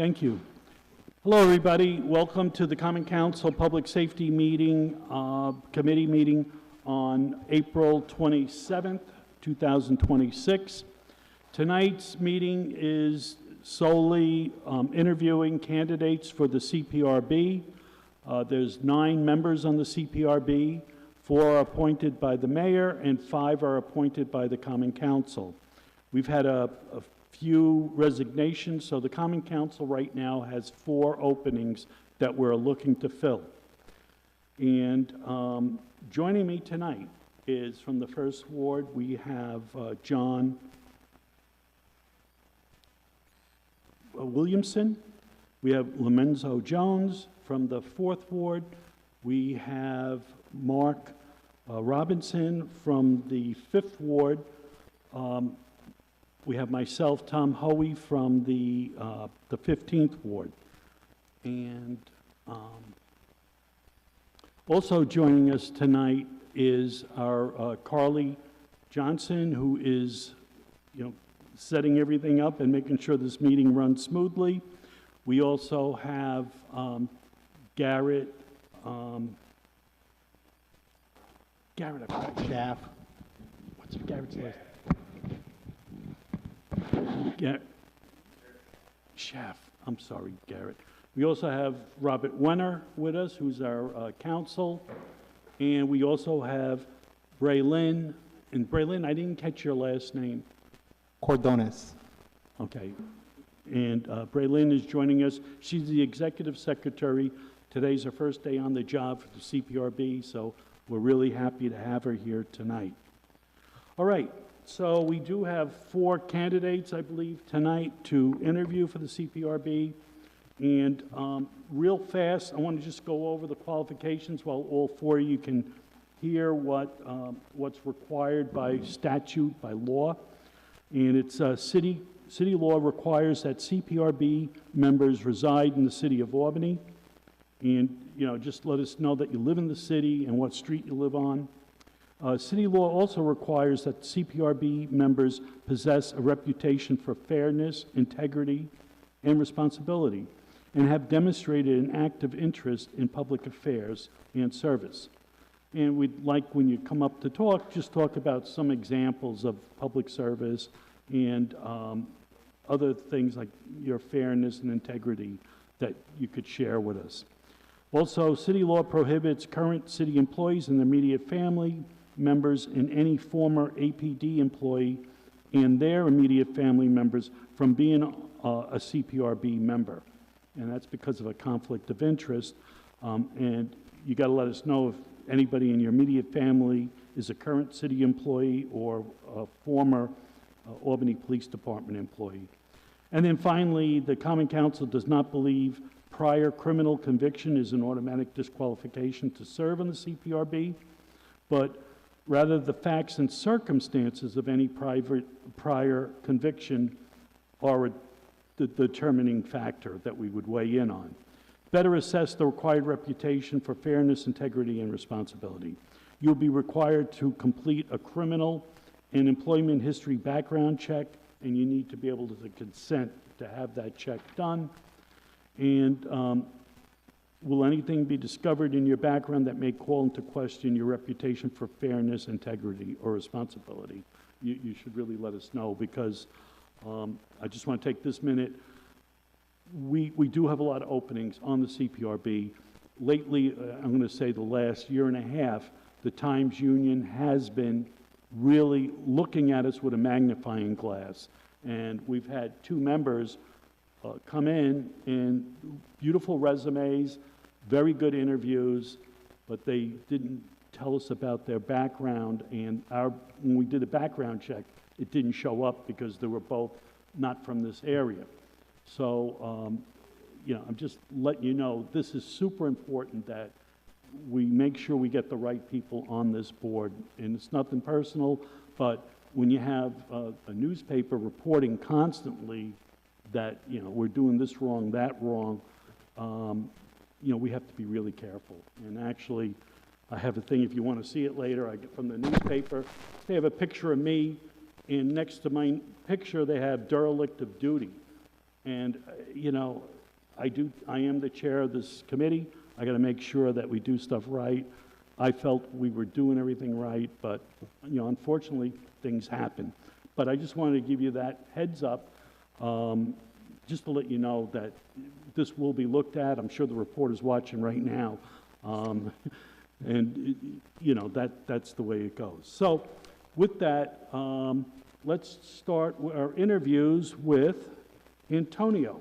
Thank you. Hello, everybody. Welcome to the Common Council Public Safety Meeting, Committee meeting on April 27th, 2026. Tonight's meeting is solely interviewing candidates for the CPRB. There's 9 members on the CPRB. 4 are appointed by the mayor and 5 are appointed by the Common Council. We've had a few resignations, so the Common Council right now has 4 openings that we're looking to fill. And joining me tonight is from the 1st Ward, we have John Williamson. We have Lomenzo Jones. From the 4th Ward, we have Mark Robinson. From the 5th Ward, we have myself, Tom Hoey, from the 15th Ward. And also joining us tonight is our Carly Johnson, who is, setting everything up and making sure this meeting runs smoothly. We also have Garrett Schaff. What's Garrett's last? Schaff. I'm sorry, Garrett. We also have Robert Wenner with us, who's our counsel. And we also have Braylin. And Braylin, I didn't catch your last name. Cordones. Okay. And Braylin is joining us. She's the executive secretary. Today's her first day on the job for the CPRB, so we're really happy to have her here tonight. All right. So we do have 4 candidates, I believe, tonight to interview for the CPRB. And real fast, I want to just go over the qualifications while all 4 of you can hear what's required by statute, by law. And it's city law requires that CPRB members reside in the city of Albany. And, just let us know that you live in the city and what street you live on. City law also requires that CPRB members possess a reputation for fairness, integrity, and responsibility, and have demonstrated an active interest in public affairs and service. And we'd like, when you come up to talk, just talk about some examples of public service and other things like your fairness and integrity that you could share with us. Also, city law prohibits current city employees and their immediate family members and any former APD employee and their immediate family members from being a CPRB member. And that's because of a conflict of interest. And you got to let us know if anybody in your immediate family is a current city employee or a former Albany Police Department employee. And then finally, the Common Council does not believe prior criminal conviction is an automatic disqualification to serve on the CPRB, but rather the facts and circumstances of any prior conviction are the determining factor that we would weigh in on. Better assess the required reputation for fairness, integrity, and responsibility. You'll be required to complete a criminal and employment history background check, and you need to be able to consent to have that check done. And will anything be discovered in your background that may call into question your reputation for fairness, integrity, or responsibility? You should really let us know, because I just want to take this minute. We do have a lot of openings on the CPRB. Lately, I'm going to say the last year and a half, the Times Union has been really looking at us with a magnifying glass. And we've had 2 members come in and beautiful resumes, very good interviews, but they didn't tell us about their background. And when we did a background check, it didn't show up because they were both not from this area. So, I'm just letting you know, this is super important that we make sure we get the right people on this board. And it's nothing personal, but when you have a newspaper reporting constantly that, we're doing this wrong, that wrong, we have to be really careful. And actually, I have a thing, if you want to see it later, I get from the newspaper. They have a picture of me, and next to my picture, they have derelict of duty. And, I am the chair of this committee. I got to make sure that we do stuff right. I felt we were doing everything right, but, unfortunately, things happen. But I just wanted to give you that heads up, just to let you know that this will be looked at. I'm sure the reporter's watching right now. That's the way it goes. So with that, let's start our interviews with Antonio.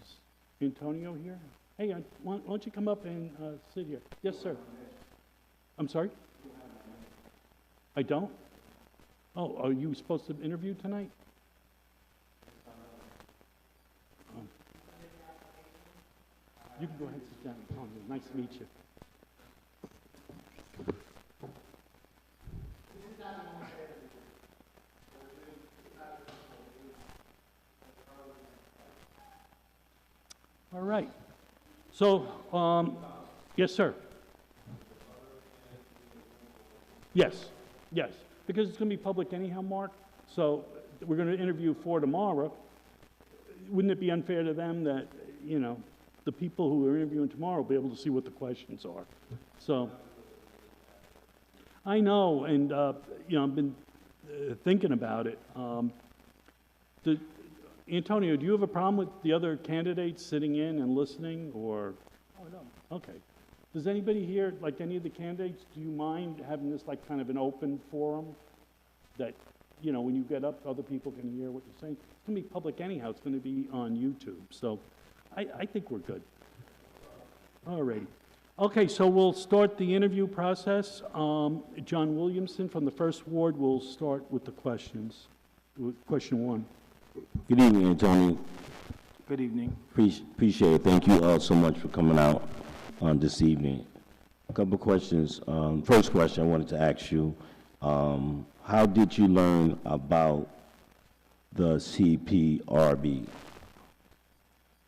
Is Antonio here? Hey, why don't you come up and sit here? Yes, sir. I'm sorry? I don't? Oh, are you supposed to interview tonight? Oh. You can go ahead and sit down, Antonio. Nice to meet you. All right. So, yes, sir. Yes, because it's going to be public anyhow, Mark. So we're going to interview 4 tomorrow. Wouldn't it be unfair to them that, the people who are interviewing tomorrow will be able to see what the questions are? So I know, and, I've been thinking about it. Antonio, do you have a problem with the other candidates sitting in and listening, or? Oh, no. Okay. Does anybody here, like any of the candidates, do you mind having this like kind of an open forum that, when you get up, other people can hear what you're saying? It's going to be public anyhow. It's going to be on YouTube. So I think we're good. All righty. Okay, so we'll start the interview process. John Williamson from the First Ward will start with the questions. With question 1. Good evening, Antonio. Good evening. Appreciate it. Thank you all so much for coming out this evening. A couple of questions. First question I wanted to ask you, how did you learn about the CPRB?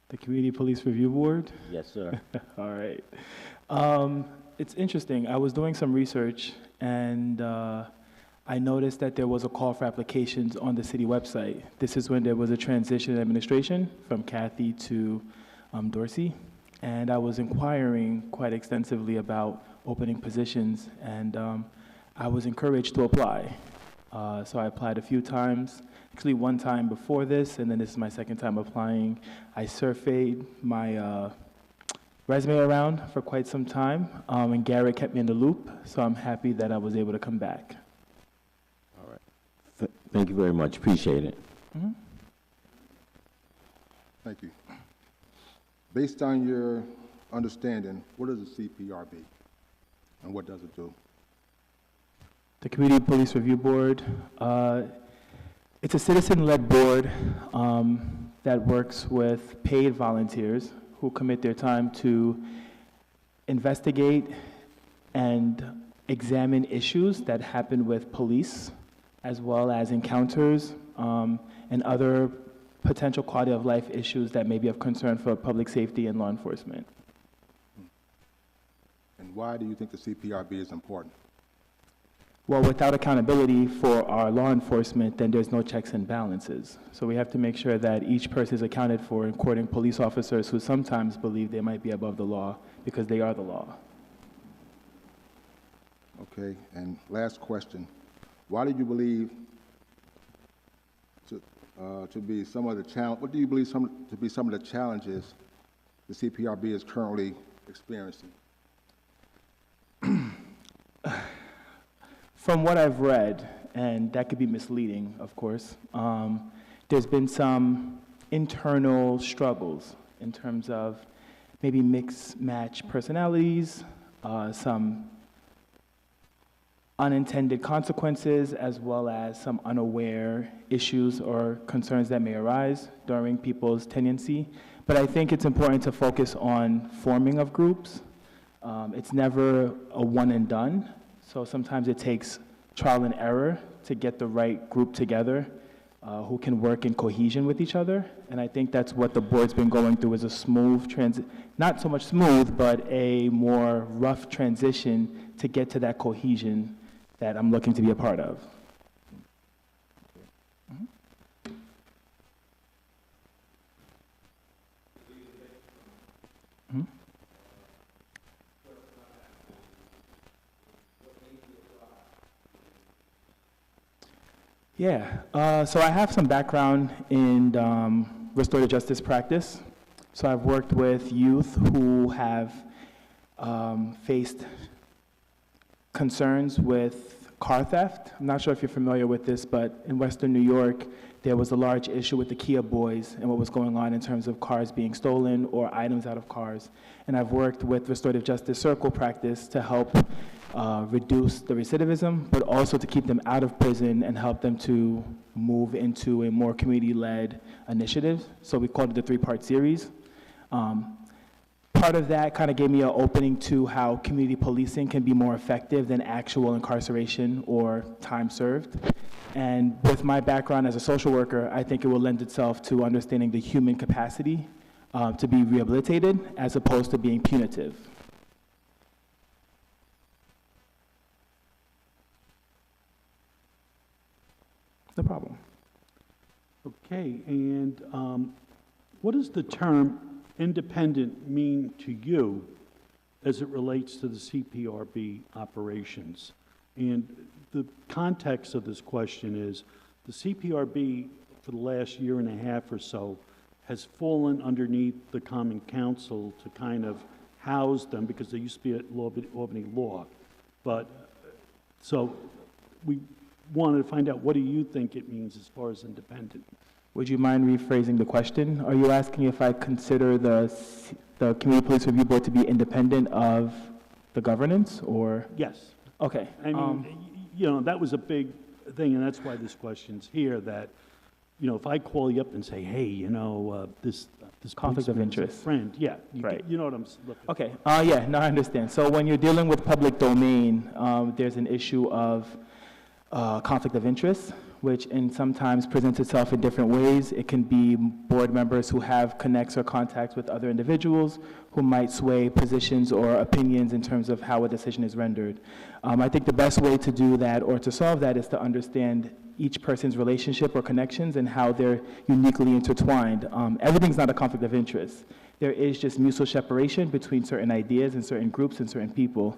The Community Police Review Board? Yes, sir. All right. It's interesting. I was doing some research, and I noticed that there was a call for applications on the city website. This is when there was a transition in administration from Kathy to Dorsey. And I was inquiring quite extensively about opening positions, and I was encouraged to apply. So I applied a few times, actually one time before this, and then this is my second time applying. I surveyed my resume around for quite some time, and Garrett kept me in the loop, so I'm happy that I was able to come back. All right. Thank you very much. Appreciate it. Mm-hmm. Thank you. Based on your understanding, what is a CPRB and what does it do? The Community Police Review Board, it's a citizen-led board that works with paid volunteers who commit their time to investigate and examine issues that happen with police, as well as encounters and other potential quality of life issues that may be of concern for public safety and law enforcement. And why do you think the CPRB is important? Well, without accountability for our law enforcement, then there's no checks and balances. So we have to make sure that each person is accounted for, including police officers who sometimes believe they might be above the law because they are the law. Okay, and last question. Why do you believe to be some of the challenge? What do you believe to be some of the challenges the CPRB is currently experiencing? From what I've read, and that could be misleading, of course, there's been some internal struggles in terms of maybe mix-match personalities, some unintended consequences, as well as some unaware issues or concerns that may arise during people's tenancy. But I think it's important to focus on forming of groups. It's never a one and done. So sometimes it takes trial and error to get the right group together who can work in cohesion with each other. And I think that's what the board's been going through, is a smooth not so much smooth, but a more rough transition to get to that cohesion that I'm looking to be a part of. Mhm. Yeah, so I have some background in restorative justice practice. So I've worked with youth who have faced concerns with car theft. I'm not sure if you're familiar with this, but in Western New York, there was a large issue with the Kia boys and what was going on in terms of cars being stolen or items out of cars. And I've worked with restorative justice circle practice to help reduce the recidivism, but also to keep them out of prison and help them to move into a more community-led initiative. So we called it the three-part series. Part of that kind of gave me an opening to how community policing can be more effective than actual incarceration or time served. And with my background as a social worker, I think it will lend itself to understanding the human capacity to be rehabilitated as opposed to being punitive. No problem. Okay, and what does the term independent mean to you as it relates to the CPRB operations? And the context of this question is the CPRB for the last year and a half or so has fallen underneath the Common Council to kind of house them because they used to be at Albany Law. But so we wanted to find out, what do you think it means as far as independent? Would you mind rephrasing the question? Are you asking if I consider the Community Police Review Board to be independent of the governance, or? Yes. Okay. I mean, you know, that was a big thing, and that's why this question's here, that, you know, if I call you up and say, hey, you know, this Conflict of policeman's a interest. friend, yeah, Right. you know what I'm looking for. Okay, yeah, no, I understand. So when you're dealing with public domain, there's an issue of conflict of interest, which sometimes presents itself in different ways. It can be board members who have connects or contacts with other individuals who might sway positions or opinions in terms of how a decision is rendered. I think the best way to do that or to solve that is to understand each person's relationship or connections and how they're uniquely intertwined. Everything's not a conflict of interest. There is just mutual separation between certain ideas and certain groups and certain people.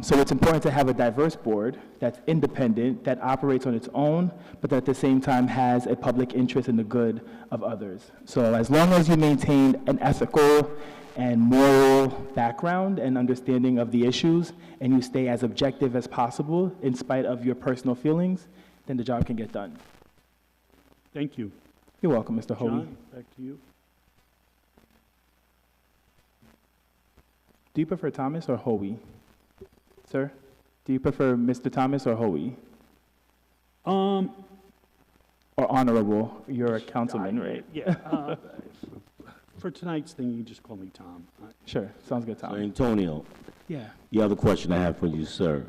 So it's important to have a diverse board that's independent, that operates on its own, but that at the same time has a public interest in the good of others. So as long as you maintain an ethical and moral background and understanding of the issues, and you stay as objective as possible in spite of your personal feelings, then the job can get done. Thank you. You're welcome, Mr. Hoey. John, back to you. Do you prefer Thomas or Hoey? Sir, do you prefer Mr. Thomas or Hoey? Or honorable? You're a councilman, right? Yeah. For tonight's thing, you can just call me Tom. Sure, sounds good, So Tom. Antonio, Yeah. the other question I have for you, sir,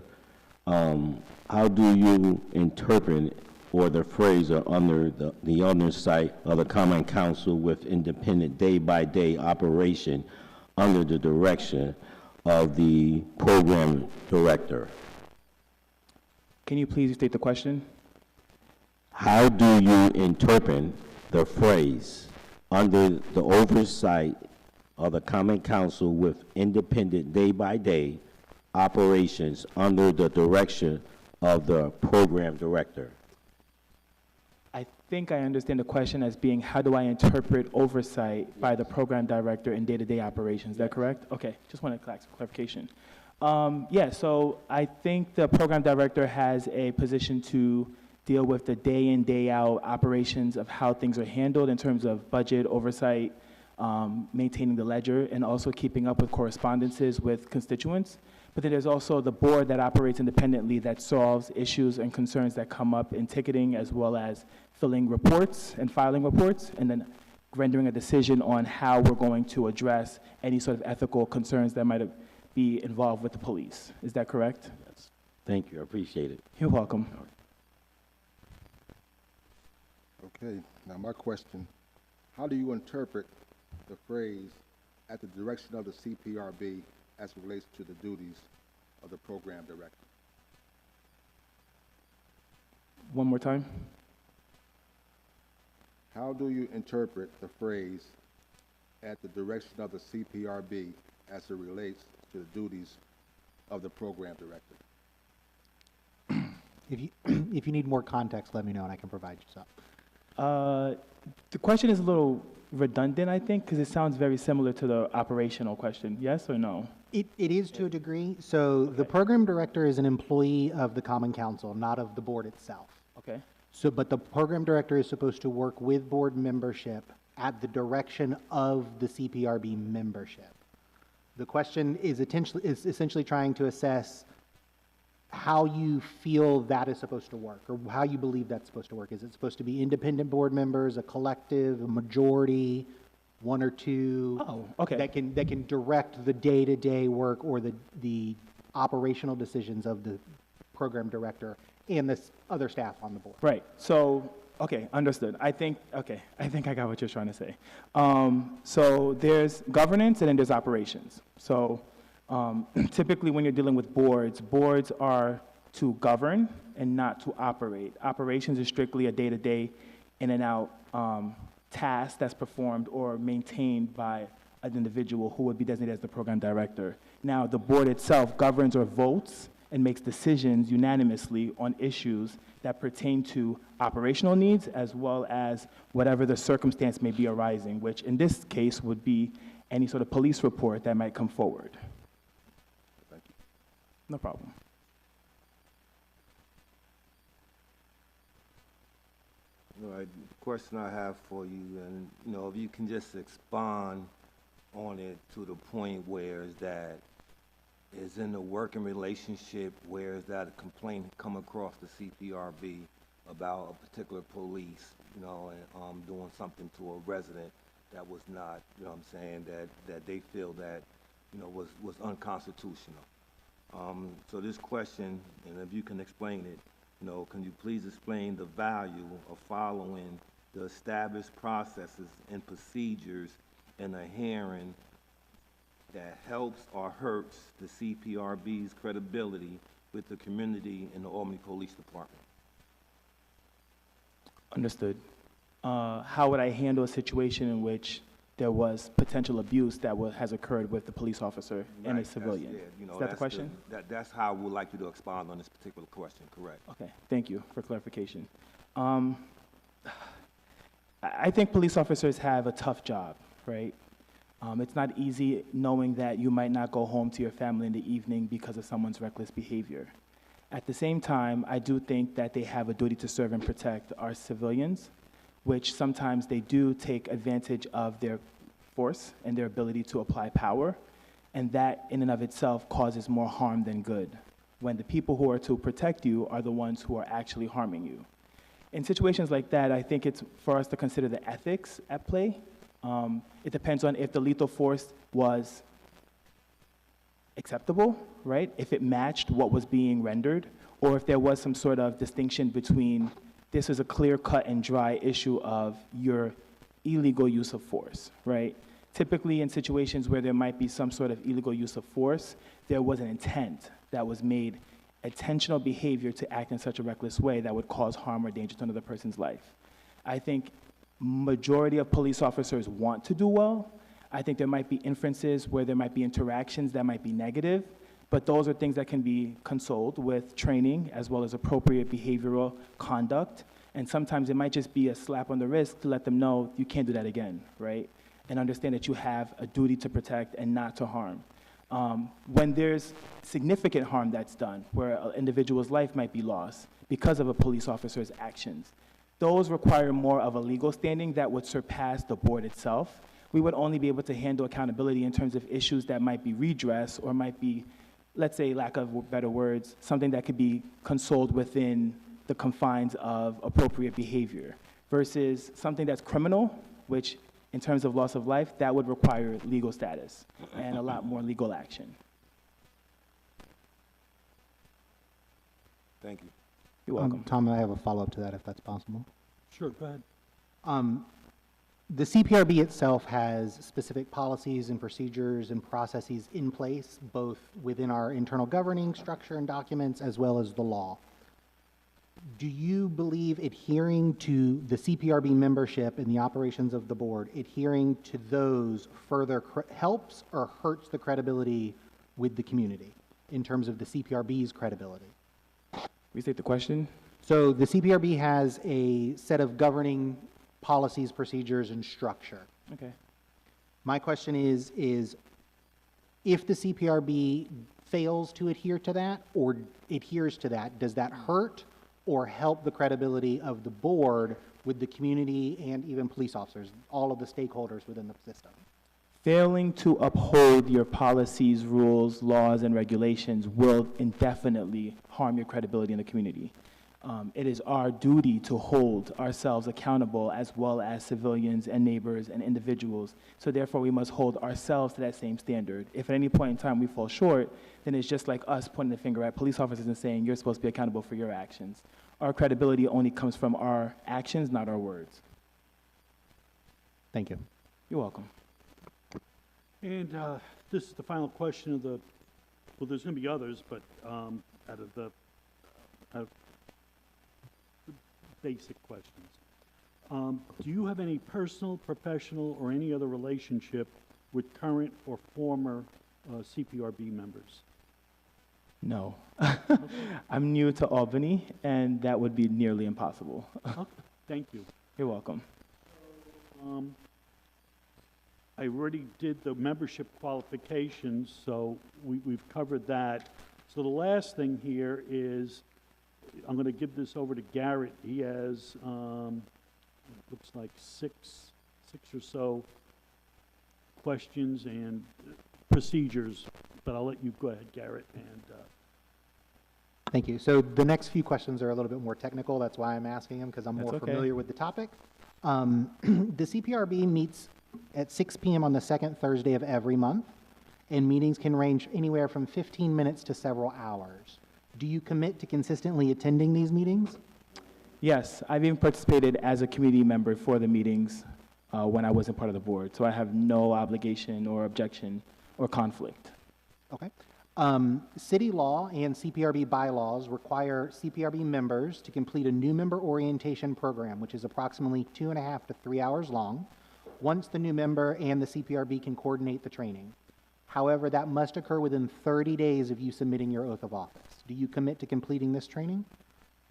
how do you interpret or the phrase or under the oversight of the Common Council with independent day-by-day operation under the direction of the program director? Can you please state the question? How do you interpret the phrase under the oversight of the Common Council with independent day-by-day operations under the direction of the program director? I think I understand the question as being, how do I interpret oversight by the program director in day-to-day operations? Is that correct? Okay, just wanted clarification. Yeah, so I think the program director has a position to deal with the day in, day out operations of how things are handled in terms of budget, oversight, maintaining the ledger, and also keeping up with correspondences with constituents. But then there's also the board that operates independently that solves issues and concerns that come up in ticketing, as well as filling reports and filing reports, and then rendering a decision on how we're going to address any sort of ethical concerns that might be involved with the police. Is that correct? Yes. Thank you, I appreciate it. You're welcome. Okay, now my question, how do you interpret the phrase "at the direction of the CPRB" as it relates to the duties of the program director? One more time. How do you interpret the phrase at the direction of the CPRB as it relates to the duties of the program director? If you, if you need more context, let me know and I can provide you some. The question is a little redundant, I think, because it sounds very similar to the operational question. Yes or no? It is to a degree. So the program director is an employee of the Common Council, not of the board itself. Okay. So, but the program director is supposed to work with board membership at the direction of the CPRB membership. The question is essentially trying to assess how you feel that is supposed to work, or how you believe that's supposed to work. Is it supposed to be independent board members, a collective, a majority, one or two? Oh, okay. That can direct the day-to-day work or the operational decisions of the program director and the other staff on the board. Right. So, okay, understood. I think I got what you're trying to say. So there's governance and then there's operations. So typically when you're dealing with boards, boards are to govern and not to operate. Operations is strictly a day-to-day in and out task that's performed or maintained by an individual who would be designated as the program director. Now, the board itself governs or votes and makes decisions unanimously on issues that pertain to operational needs as well as whatever the circumstance may be arising, which in this case would be any sort of police report that might come forward. Thank you. No problem. All right, the question I have for you, and if you can just expand on it to the point where is that is in the working relationship, where is that a complaint come across the CPRB about a particular police, and doing something to a resident that was not, that they feel that, was unconstitutional. So this question, and if you can explain it, can you please explain the value of following the established processes and procedures in a hearing that helps or hurts the CPRB's credibility with the community and the Albany Police Department? Understood. How would I handle a situation in which there was potential abuse that has occurred with the police officer and a Right, civilian? Is that the question? That's how I would like you to expound on this particular question, correct? Okay, thank you for clarification. I think police officers have a tough job, right? It's not easy knowing that you might not go home to your family in the evening because of someone's reckless behavior. At the same time, I do think that they have a duty to serve and protect our civilians, which sometimes they do take advantage of their force and their ability to apply power, and that in and of itself causes more harm than good, when the people who are to protect you are the ones who are actually harming you. In situations like that, I think it's for us to consider the ethics at play. It depends on if the lethal force was acceptable, right? If it matched what was being rendered, or if there was some sort of distinction between this is a clear cut and dry issue of your illegal use of force, right? Typically in situations where there might be some sort of illegal use of force, there was an intent that was made, intentional behavior to act in such a reckless way that would cause harm or danger to another person's life. I think majority of police officers want to do well. I think there might be inferences where there might be interactions that might be negative, but those are things that can be consoled with training as well as appropriate behavioral conduct. And sometimes it might just be a slap on the wrist to let them know you can't do that again, right? And understand that you have a duty to protect and not to harm. When there's significant harm that's done, where an individual's life might be lost because of a police officer's actions, those require more of a legal standing that would surpass the board itself. We would only be able to handle accountability in terms of issues that might be redressed or might be, let's say, lack of better words, something that could be consoled within the confines of appropriate behavior, versus something that's criminal, which in terms of loss of life, that would require legal status and a lot more legal action. Thank you. You're welcome. Tom, I have a follow-up to that if that's possible. Sure, go ahead. The CPRB itself has specific policies and procedures and processes in place, both within our internal governing structure and documents as well as the law. do you believe adhering to the CPRB membership and the operations of the board, adhering to those further helps or hurts the credibility with the community in terms of the CPRB's credibility? Restate the question. So the CPRB has a set of governing policies, procedures, and structure. Okay. My question is if the CPRB fails to adhere to that or adheres to that, does that hurt or help the credibility of the board with the community and even police officers, all of the stakeholders within the system? Failing to uphold your policies, rules, laws, and regulations will indefinitely harm your credibility in the community. It is our duty to hold ourselves accountable as well as civilians and neighbors and individuals. So therefore, we must hold ourselves to that same standard. If at any point in time we fall short, then it's just like us pointing the finger at police officers and saying, you're supposed to be accountable for your actions. Our credibility only comes from our actions, not our words. Thank you. You're welcome. And this is the final question of the, well, there's going to be others, but out of the basic questions. Do you have any personal, professional, or any other relationship with current or former CPRB members? No. I'm new to Albany, and that would be nearly impossible. Okay, thank you. You're welcome. I already did the membership qualifications, so we've covered that. So the last thing here is, I'm going to give this over to Garrett. He has, looks like six or so questions and procedures, but I'll let you go ahead, Garrett. And Thank you. So the next few questions are a little bit more technical. That's why I'm asking them, because I'm That's more okay. familiar with the topic. The CPRB meets at 6 p.m. on the second Thursday of every month, and meetings can range anywhere from 15 minutes to several hours. Do you commit to consistently attending these meetings? Yes, I've even participated as a committee member for the meetings when I wasn't part of the board, so I have no obligation or objection or conflict. Okay. City law and CPRB bylaws require CPRB members to complete a new member orientation program, which is approximately 2.5 to 3 hours long, once the new member and the CPRB can coordinate the training. However, that must occur within 30 days of you submitting your oath of office. Do you commit to completing this training?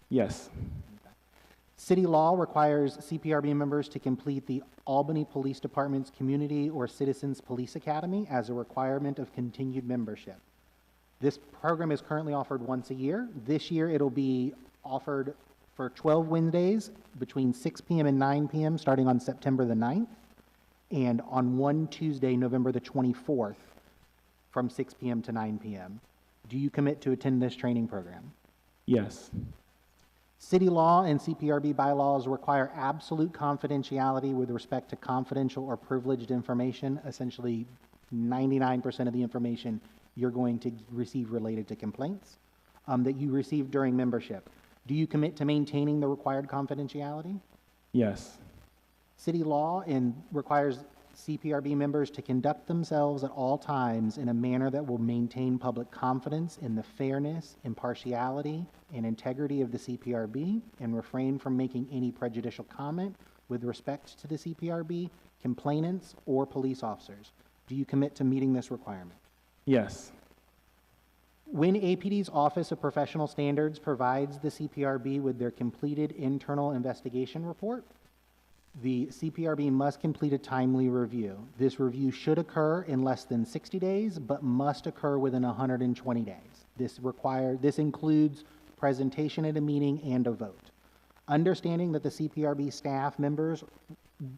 Yes. City law requires CPRB members to complete the Albany Police Department's Community or Citizens Police Academy as a requirement of continued membership. This program is currently offered once a year. This year, it'll be offered for 12 Wednesdays between 6 p.m. and 9 p.m. starting on September the 9th, and on one Tuesday, November the 24th, from 6 p.m. to 9 p.m. Do you commit to attend this training program? Yes. City law and CPRB bylaws require absolute confidentiality with respect to confidential or privileged information, essentially 99% of the information you're going to receive related to complaints that you received during membership. Do you commit to maintaining the required confidentiality? Yes. City law requires CPRB members to conduct themselves at all times in a manner that will maintain public confidence in the fairness, impartiality, and integrity of the CPRB, and refrain from making any prejudicial comment with respect to the CPRB, complainants, or police officers. Do you commit to meeting this requirement? Yes. When APD's Office of Professional Standards provides the CPRB with their completed internal investigation report, the CPRB must complete a timely review. This review should occur in less than 60 days, but must occur within 120 days. This includes presentation at a meeting and a vote. Understanding that the CPRB staff members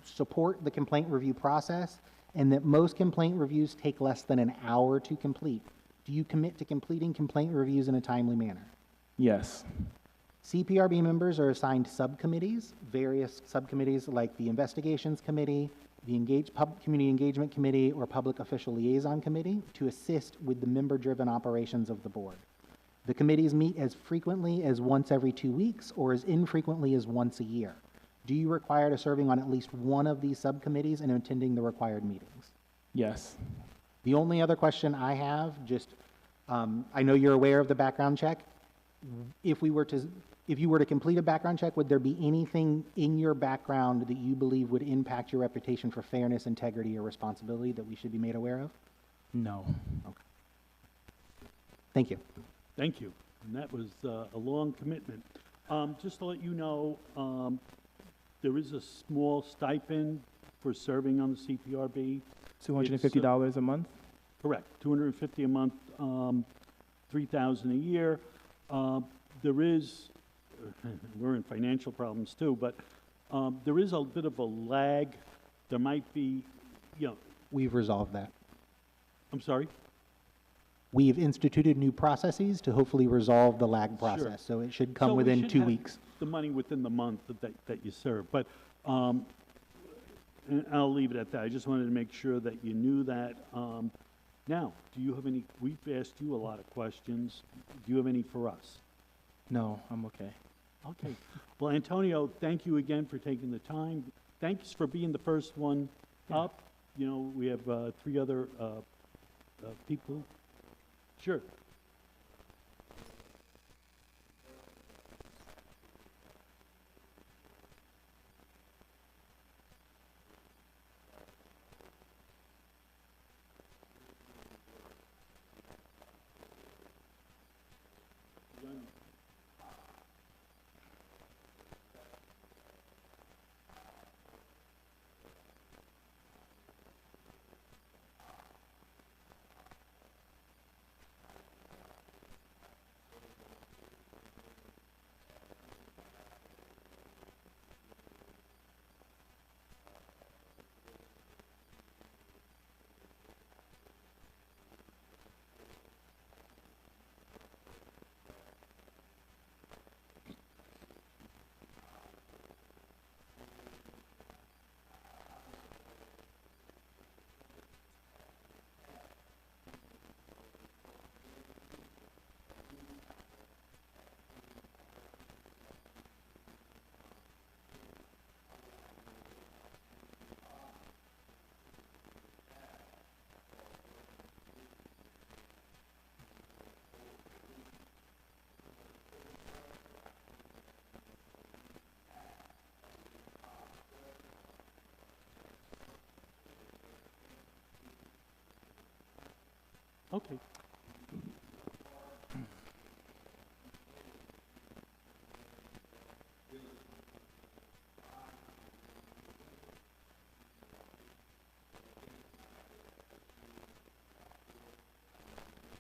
support the complaint review process and that most complaint reviews take less than an hour to complete, do you commit to completing complaint reviews in a timely manner? Yes. CPRB members are assigned subcommittees, various subcommittees like the Investigations Committee, the Community Engagement Committee, or Public Official Liaison Committee to assist with the member-driven operations of the board. The committees meet as frequently as once every 2 weeks or as infrequently as once a year. Do you require to serving on at least one of these subcommittees and attending the required meetings? Yes. The only other question I have, I know you're aware of the background check. If we were to if you were to complete a background check, would there be anything in your background that you believe would impact your reputation for fairness, integrity, or responsibility that we should be made aware of? No. Thank you. Thank you. And that was a long commitment. Just to let you know, there is a small stipend for serving on the CPRB. $250 a month? Correct, $250 a month, $3,000 a year. There is, we're in financial problems too, but there is a bit of a lag. There might be, you know, We've resolved that. I'm sorry? We've instituted new processes to hopefully resolve the lag Sure. process, so it should So come we within should 2 have weeks. the money within the month that you serve. But and I'll leave it at that. I just wanted to make sure that you knew that. Now, do you have any, we've asked you a lot of questions. Do you have any for us? No, I'm okay. Okay. Well, Antonio, thank you again for taking the time. Thanks for being the first one up. You know, we have 3 other people. Sure. Okay.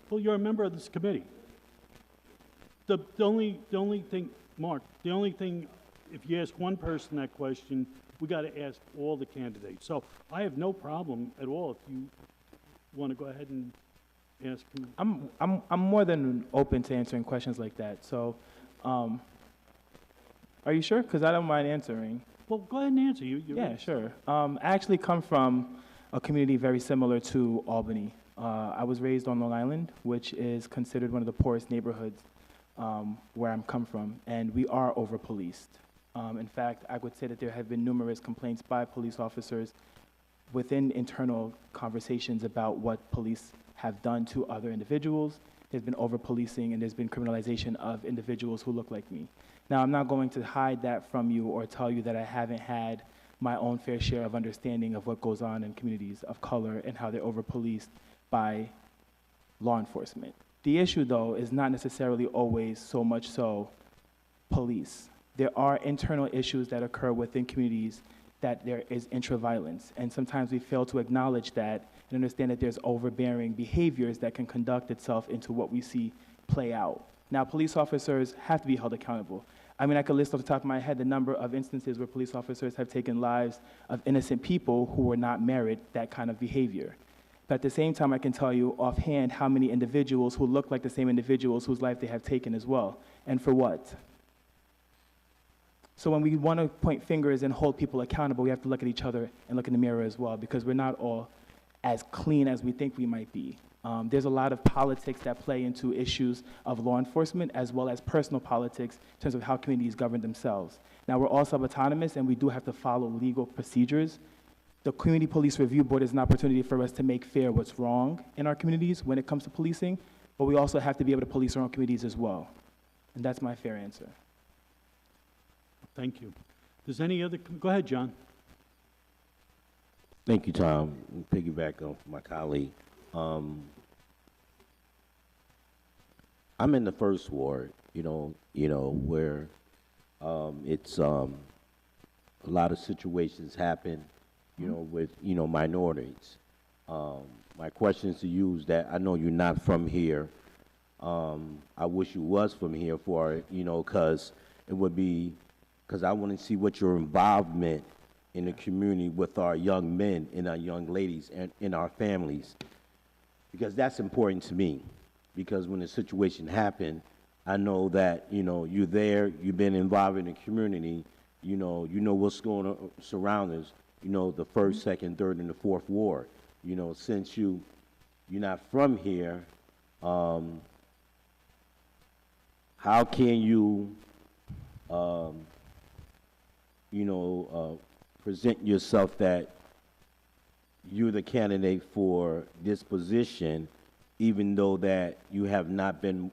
Well, you're a member of this committee. The only thing, Mark, the only thing, if you ask one person that question, we got to ask all the candidates. So I have no problem at all if you want to go ahead and ask him. I'm more than open to answering questions like that. So, are you sure? Because I don't mind answering. Well, go ahead and answer. Yeah, sure. I actually come from a community very similar to Albany. I was raised on Long Island, which is considered one of the poorest neighborhoods where I'm come from, and we are over-policed. In fact, I would say that there have been numerous complaints by police officers within internal conversations about what police have done to other individuals. There's been over-policing, and there's been criminalization of individuals who look like me. Now, I'm not going to hide that from you or tell you that I haven't had my own fair share of understanding of what goes on in communities of color and how they're over-policed by law enforcement. The issue, though, is not necessarily always so much so police. There are internal issues that occur within communities that there is intra-violence, and sometimes we fail to acknowledge that and understand that there's overbearing behaviors that can conduct itself into what we see play out. Now, police officers have to be held accountable. I mean, I could list off the top of my head the number of instances where police officers have taken lives of innocent people who were not merit that kind of behavior. But at the same time, I can tell you offhand how many individuals who look like the same individuals whose life they have taken as well. And for what? So when we want to point fingers and hold people accountable, we have to look at each other and look in the mirror as well, because we're not all as clean as we think we might be. There's a lot of politics that play into issues of law enforcement as well as personal politics in terms of how communities govern themselves. Now, we're all sub-autonomous, and we do have to follow legal procedures. The Community Police Review Board is an opportunity for us to make fair what's wrong in our communities when it comes to policing, but we also have to be able to police our own communities as well. And that's my fair answer. Thank you. Does any other, go ahead, John. Thank you, Tom. Piggyback on my colleague. I'm in the first ward, where it's a lot of situations happen, with minorities. My question to you is that I know you're not from here. I wish you was from here for it, because it would be, because I want to see what your involvement in the community with our young men and our young ladies and in our families, because that's important to me. Because when the situation happened, I know that, you're there, you've been involved in the community, you know what's going on surroundings, the first, second, third, and the fourth ward. Since you're not from here, how can you, present yourself that you're the candidate for this position, even though that you have not been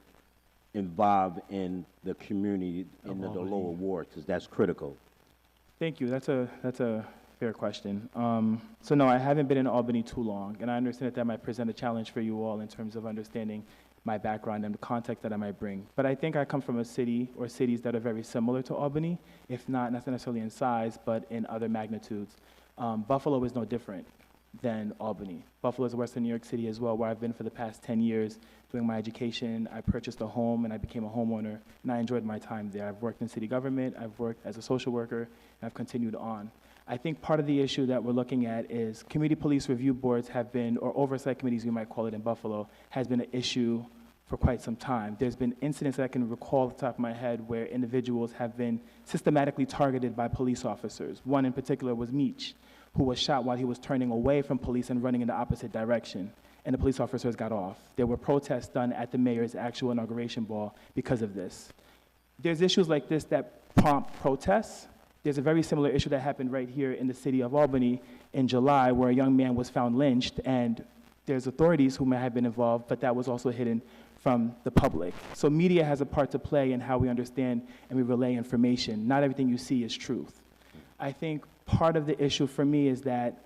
involved in the community in the lower ward, because that's critical. Thank you. That's a fair question. So no, I haven't been in Albany too long, and I understand that might present a challenge for you all in terms of understanding my background and the context that I might bring. But I think I come from a city or cities that are very similar to Albany, if not necessarily in size, but in other magnitudes. Buffalo is no different than Albany. Buffalo is Western New York City as well, where I've been for the past 10 years doing my education. I purchased a home and I became a homeowner, and I enjoyed my time there. I've worked in city government, I've worked as a social worker, and I've continued on. I think part of the issue that we're looking at is community police review boards have been, or oversight committees, we might call it in Buffalo, has been an issue for quite some time. There's been incidents that I can recall off the top of my head where individuals have been systematically targeted by police officers. One in particular was Meach, who was shot while he was turning away from police and running in the opposite direction, and the police officers got off. There were protests done at the mayor's actual inauguration ball because of this. There's issues like this that prompt protests. There's a very similar issue that happened right here in the city of Albany in July, where a young man was found lynched, and there's authorities who may have been involved, but that was also hidden from the public. So media has a part to play in how we understand and we relay information. Not everything you see is truth. I think part of the issue for me is that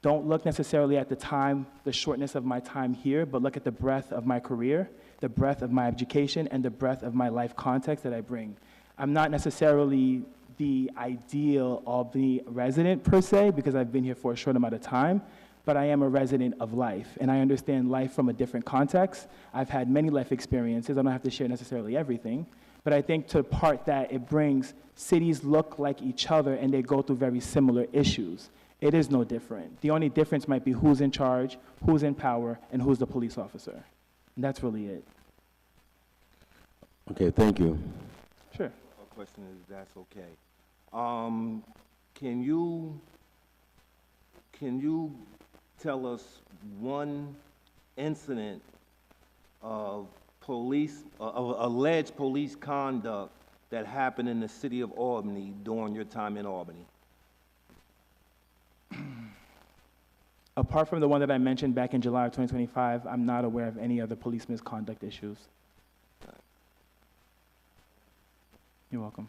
don't look necessarily at the time, the shortness of my time here, but look at the breadth of my career, the breadth of my education, and the breadth of my life context that I bring. I'm not necessarily the ideal Albany resident per se, because I've been here for a short amount of time, but I am a resident of life, and I understand life from a different context. I've had many life experiences. I don't have to share necessarily everything, but I think to the part that it brings, cities look like each other and they go through very similar issues. It is no different. The only difference might be who's in charge, who's in power, and who's the police officer. And that's really it. Okay, thank you. Sure. My question is, that's okay. Can you tell us one incident of alleged police conduct that happened in the city of Albany during your time in Albany? Apart from the one that I mentioned back in July of 2025, I'm not aware of any other police misconduct issues. You're welcome.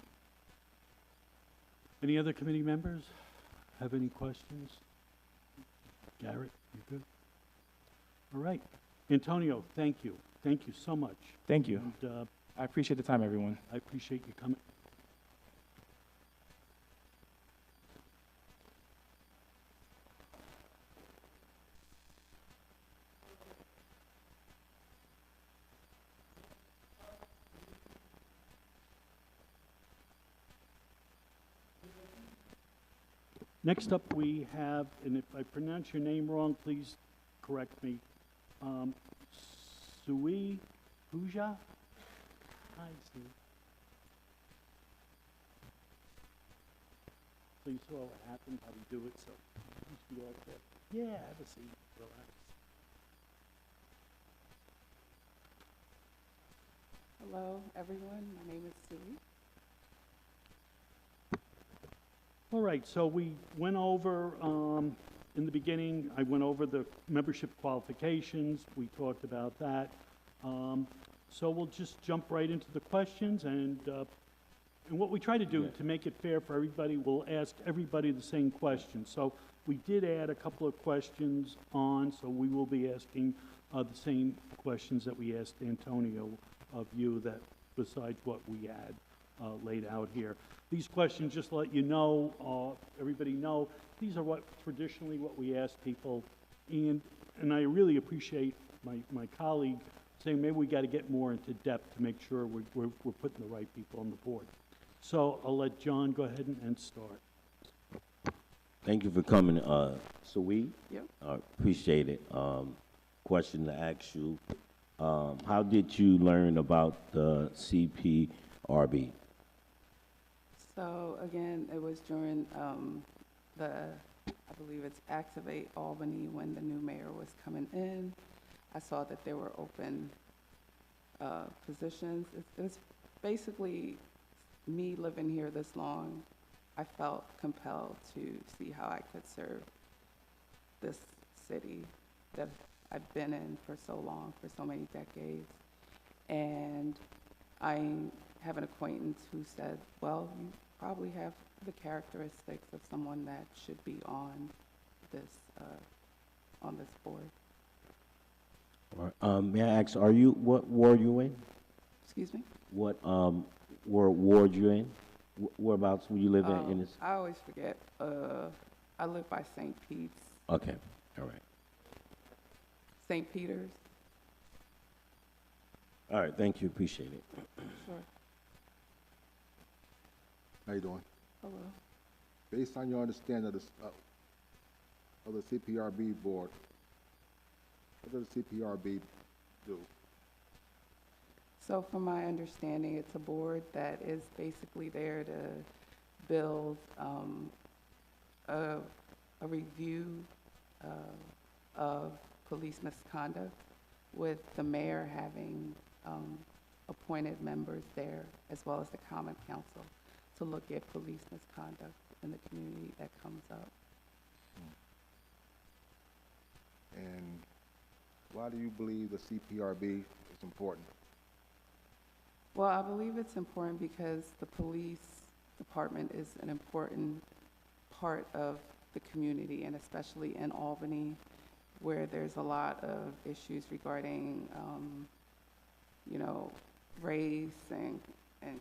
Any other committee members have any questions? Garrett, you good? All right. Antonio, thank you. Thank you so much. Thank you. And, I appreciate the time, everyone. I appreciate you coming. Next up, we have, and if I pronounce your name wrong, please correct me, Sui Puja? Hi, Sue. So you saw what happened, how we do it, so please be all there. Yeah, have a seat, relax. Hello, everyone. My name is Sue. All right, so we went over, in the beginning, I went over the membership qualifications. We talked about that. So we'll just jump right into the questions, and And what we try to do Yeah. to make it fair for everybody, we'll ask everybody the same question. So we did add a couple of questions on, so we will be asking the same questions that we asked Antonio of you, that besides what we had laid out here. These questions, just to let you know, everybody know, these are traditionally what we ask people. And I really appreciate my colleague saying maybe we got to get more into depth to make sure we're putting the right people on the board. So I'll let John go ahead and start. Thank you for coming, Saweet. Yep. Appreciate it. Question to ask you, how did you learn about the CPRB? So again, it was during I believe it's Activate Albany, when the new mayor was coming in. I saw that there were open positions. It's basically me living here this long. I felt compelled to see how I could serve this city that I've been in for so long, for so many decades. And I have an acquaintance who said, well, you probably have the characteristics of someone that should be on this board. May I ask, what ward you in? Excuse me? What ward you in? Whereabouts will you live in this? I always forget. I live by St. Pete's. Okay, all right. St. Peter's. All right, thank you, appreciate it. Sure. How you doing? Hello. Based on your understanding of the CPRB board, what does the CPRB do? So from my understanding, it's a board that is basically there to build a review of police misconduct, with the mayor having appointed members there, as well as the common council, to look at police misconduct in the community that comes up. And why do you believe the CPRB is important? Well, I believe it's important because the police department is an important part of the community, and especially in Albany, where there's a lot of issues regarding, race and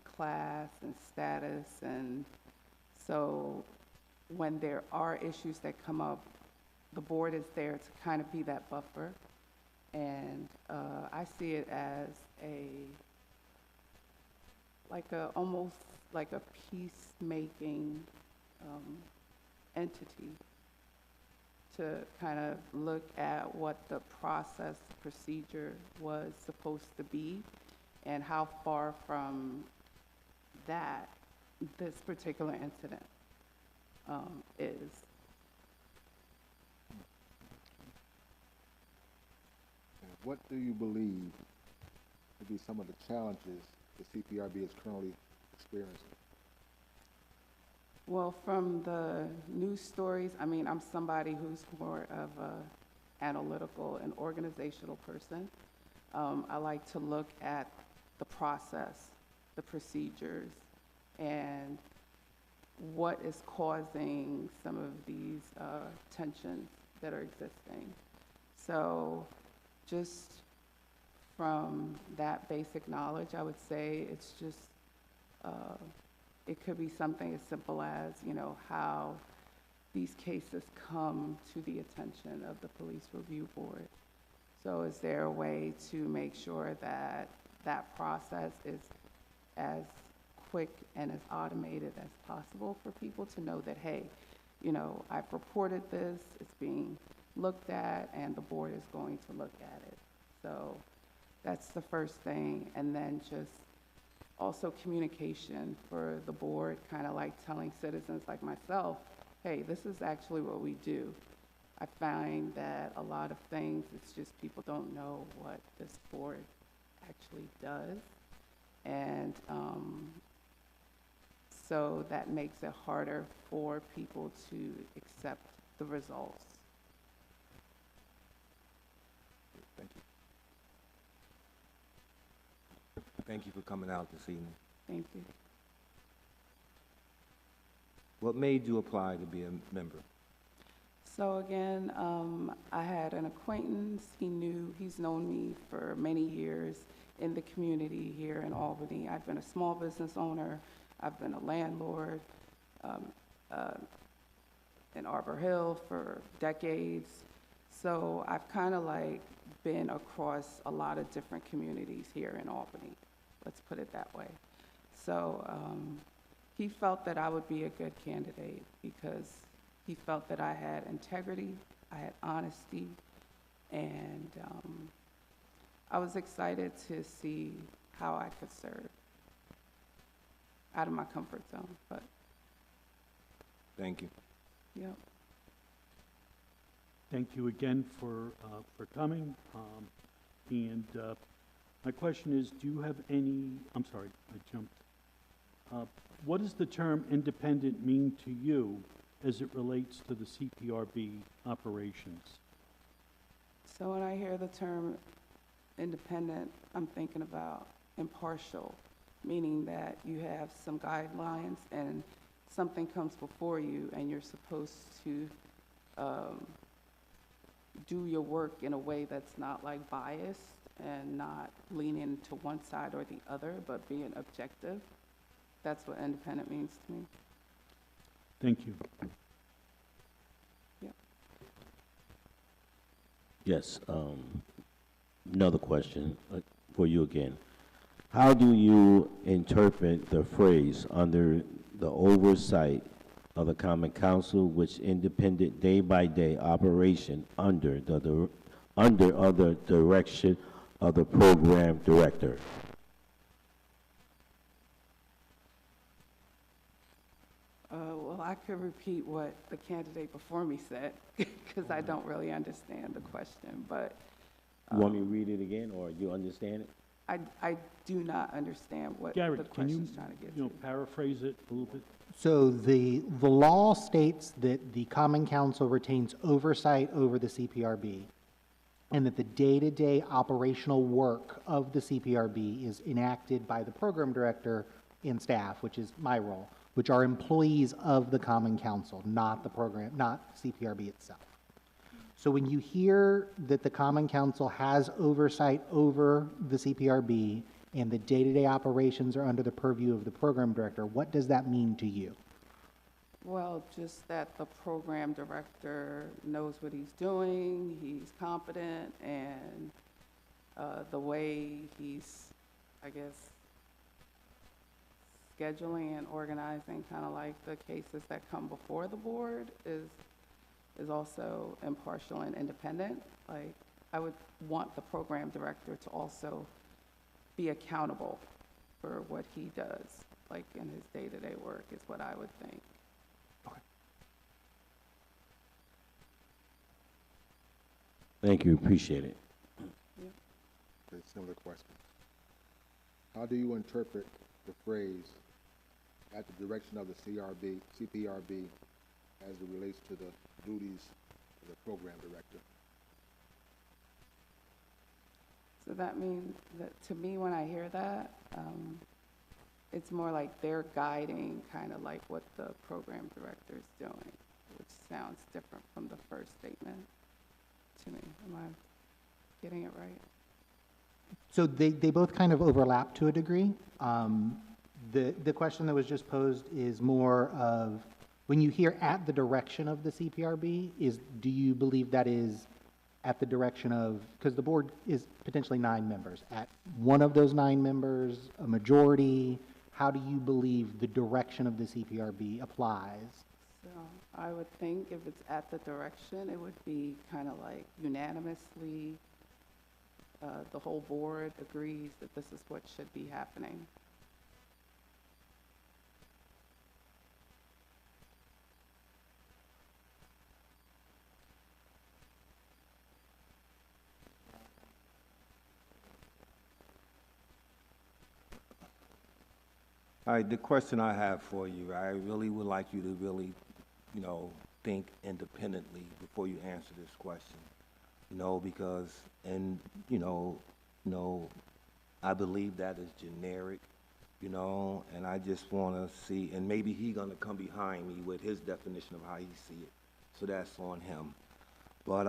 class and status. And so when there are issues that come up, the board is there to kind of be that buffer. And I see it as almost like a peacemaking entity, to kind of look at what the procedure was supposed to be, and how far from that this particular incident is. And what do you believe to be some of the challenges the CPRB is currently experiencing? Well, from the news stories, I'm somebody who's more of a analytical and organizational person. I like to look at the process, the procedures, and what is causing some of these tensions that are existing. So just from that basic knowledge, I would say it's just, it could be something as simple as, how these cases come to the attention of the Police Review Board. So is there a way to make sure that that process is as quick and as automated as possible for people to know that, hey, I've reported this, it's being looked at, and the board is going to look at it. So that's the first thing. And then just also communication for the board, kind of like telling citizens like myself, hey, this is actually what we do. I find that a lot of things, it's just people don't know what this board actually does. And so that makes it harder for people to accept the results. Thank you. Thank you for coming out this evening. Thank you. What made you apply to be a member? So again, I had an acquaintance. He's known me for many years in the community here in Albany. I've been a small business owner. I've been a landlord in Arbor Hill for decades. So I've kind of like been across a lot of different communities here in Albany. Let's put it that way. So he felt that I would be a good candidate because he felt that I had integrity, I had honesty, and I was excited to see how I could serve out of my comfort zone. But Thank you. yeah. Thank you again for coming. And my question is, do you have any, I'm sorry, I jumped. What does the term independent mean to you as it relates to the CPRB operations? So when I hear the term independent, I'm thinking about impartial, meaning that you have some guidelines and something comes before you and you're supposed to do your work in a way that's not like biased and not leaning to one side or the other, but being objective. That's what independent means to me. Thank you. Yeah. Yes, another question for you again. How do you interpret the phrase under the oversight of the Common Council, which independent day-by-day operation under other direction of the program director? Well, I could repeat what the candidate before me said because I don't really understand the question, but You want me to read it again, or you understand it? I do not understand what the Garrett, can you, question's trying to get you know, to. paraphrase it a little bit? So the law states that the Common Council retains oversight over the CPRB, and that the day-to-day operational work of the CPRB is enacted by the program director and staff, which is my role, which are employees of the Common Council, not the program, not CPRB itself. So when you hear that the Common Council has oversight over the CPRB and the day-to-day operations are under the purview of the program director, what does that mean to you? Well, just that the program director knows what he's doing, he's competent, and the way he's, I guess, scheduling and organizing kind of like the cases that come before the board is also impartial and independent. Like, I would want the program director to also be accountable for what he does, like in his day-to-day work, is what I would think. Thank you, appreciate it. Okay, similar question. How do you interpret the phrase "at the direction of the CPRB as it relates to the duties of the program director"? So that means that, to me, when I hear that, it's more like they're guiding kind of like what the program director is doing, which sounds different from the first statement to me. Am I getting it right? So they both kind of overlap to a degree. The question that was just posed is more of, when you hear "at the direction of the CPRB," do you believe that is at the direction of, because the board is potentially 9 members, at one of those 9 members, a majority? How do you believe the direction of the CPRB applies? So I would think if it's at the direction, it would be kind of like unanimously, the whole board agrees that this is what should be happening. All right, the question I have for you, I really would like you to really, think independently before you answer this question. Because, I believe that is generic, you know, and I just want to see, and maybe he gonna come behind me with his definition of how he see it. So that's on him. But,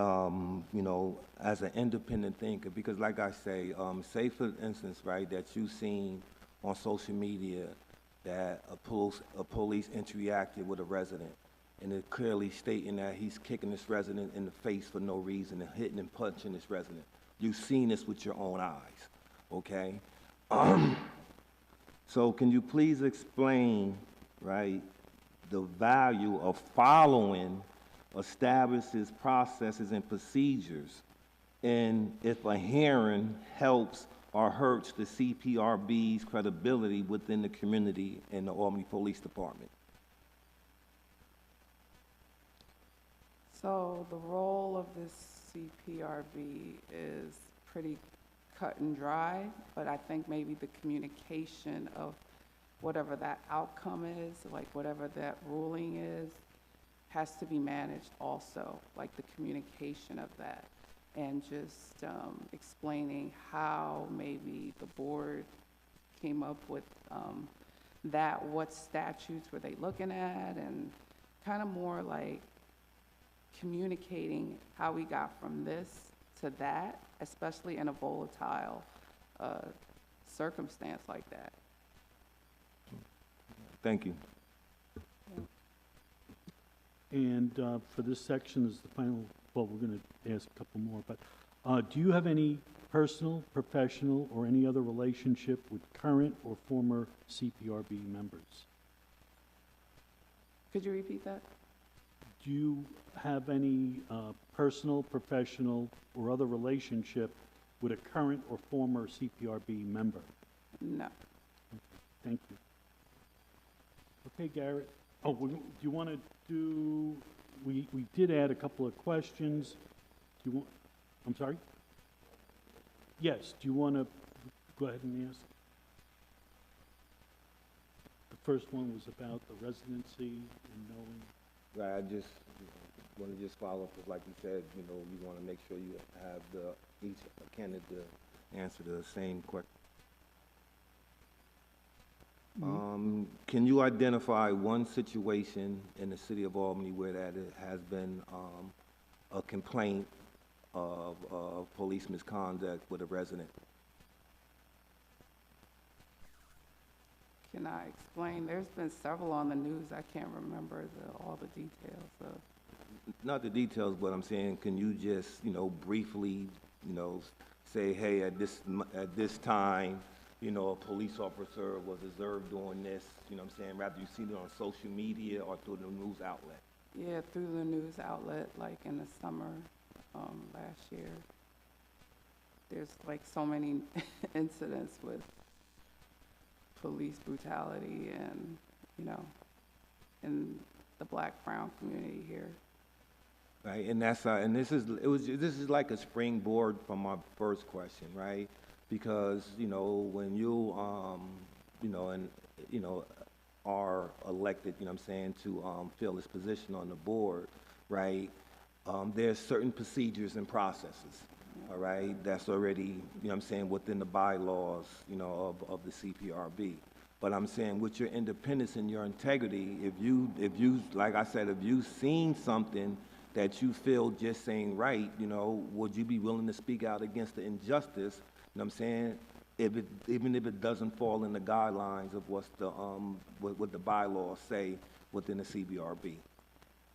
you know, as an independent thinker, because like I say, say for instance, right, that you've seen on social media that a police interacted with a resident, and it clearly stating that he's kicking this resident in the face for no reason and hitting and punching this resident. You've seen this with your own eyes, okay? So can you please explain, right, the value of following establishes processes and procedures, and if a hearing helps or hurts the CPRB's credibility within the community and the Albany Police Department? So the role of this CPRB is pretty cut and dry, but I think maybe the communication of whatever that outcome is, like whatever that ruling is, has to be managed also, like the communication of that, and just explaining how maybe the board came up with that, what statutes were they looking at, and kind of more like communicating how we got from this to that, especially in a volatile circumstance like that. Thank you. And for this section is the final, well, we're going to ask a couple more, but do you have any personal, professional, or any other relationship with current or former CPRB members? Could you repeat that? Do you have any personal, professional, or other relationship with a current or former CPRB member? No. Thank you. Okay, Garrett. Oh, do you want to do, we did add a couple of questions. Do you want, I'm sorry? Yes, do you want to go ahead and ask? The first one was about the residency and knowing. Right, I just want to just follow up, because like you said, you know, you want to make sure you have each candidate answer the same question. Can you identify one situation in the city of Albany where that it has been a complaint of police misconduct with a resident? Can I explain? There's been several on the news. I can't remember all the details of. Not the details, but I'm saying, can you just, you know, briefly, you know, say, hey, at this time, you know, a police officer was observed doing this, you know what I'm saying, rather you see it on social media or through the news outlet? Yeah, through the news outlet, like in the summer last year. There's like so many incidents with police brutality and, you know, in the Black brown community here. Right, and that's and this is like a springboard from my first question, right? Because, you know, when you you know, and you know, are elected, you know what I'm saying, to fill this position on the board, right? There's certain procedures and processes, all right, that's already, you know what I'm saying, within the bylaws, you know, of the CPRB. But I'm saying with your independence and your integrity, if you, like I said, if you've seen something that you feel just ain't right, you know, would you be willing to speak out against the injustice, you know what I'm saying, even if it doesn't fall in the guidelines of what's the, what the bylaws say within the CBRB?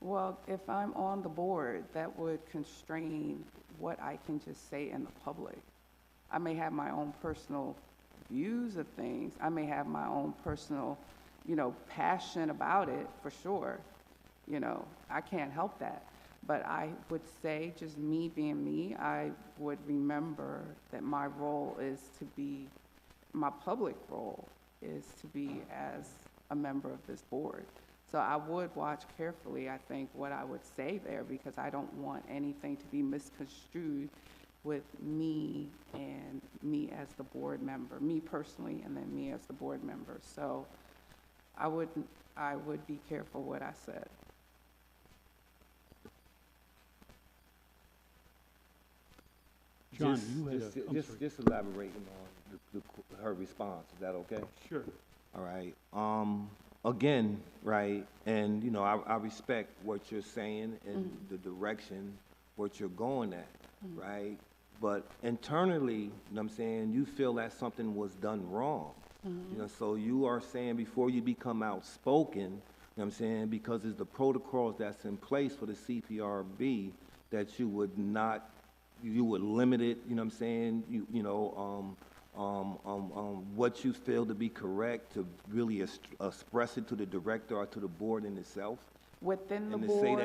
Well, if I'm on the board, that would constrain what I can just say in the public. I may have my own personal views of things. I may have my own personal, you know, passion about it, for sure. You know, I can't help that. But I would say, just me being me, I would remember that my role is to be, my public role is to be as a member of this board. So I would watch carefully, I think, what I would say there, because I don't want anything to be misconstrued with me and me as the board member, me personally, and then me as the board member. So I would be careful what I said. John, you had I'm sorry. Just elaborating on her response, is that okay? Sure. All right. Again, right, and, you know, I respect what you're saying and the direction, what you're going at, right? But internally, you know what I'm saying, you feel that something was done wrong. You know, so you are saying before you become outspoken, you know what I'm saying, because it's the protocols that's in place for the CPRB, that you would not, you would limit it, you know what I'm saying, what you feel to be correct, to really express it to the director or to the board in itself. Within the And to board.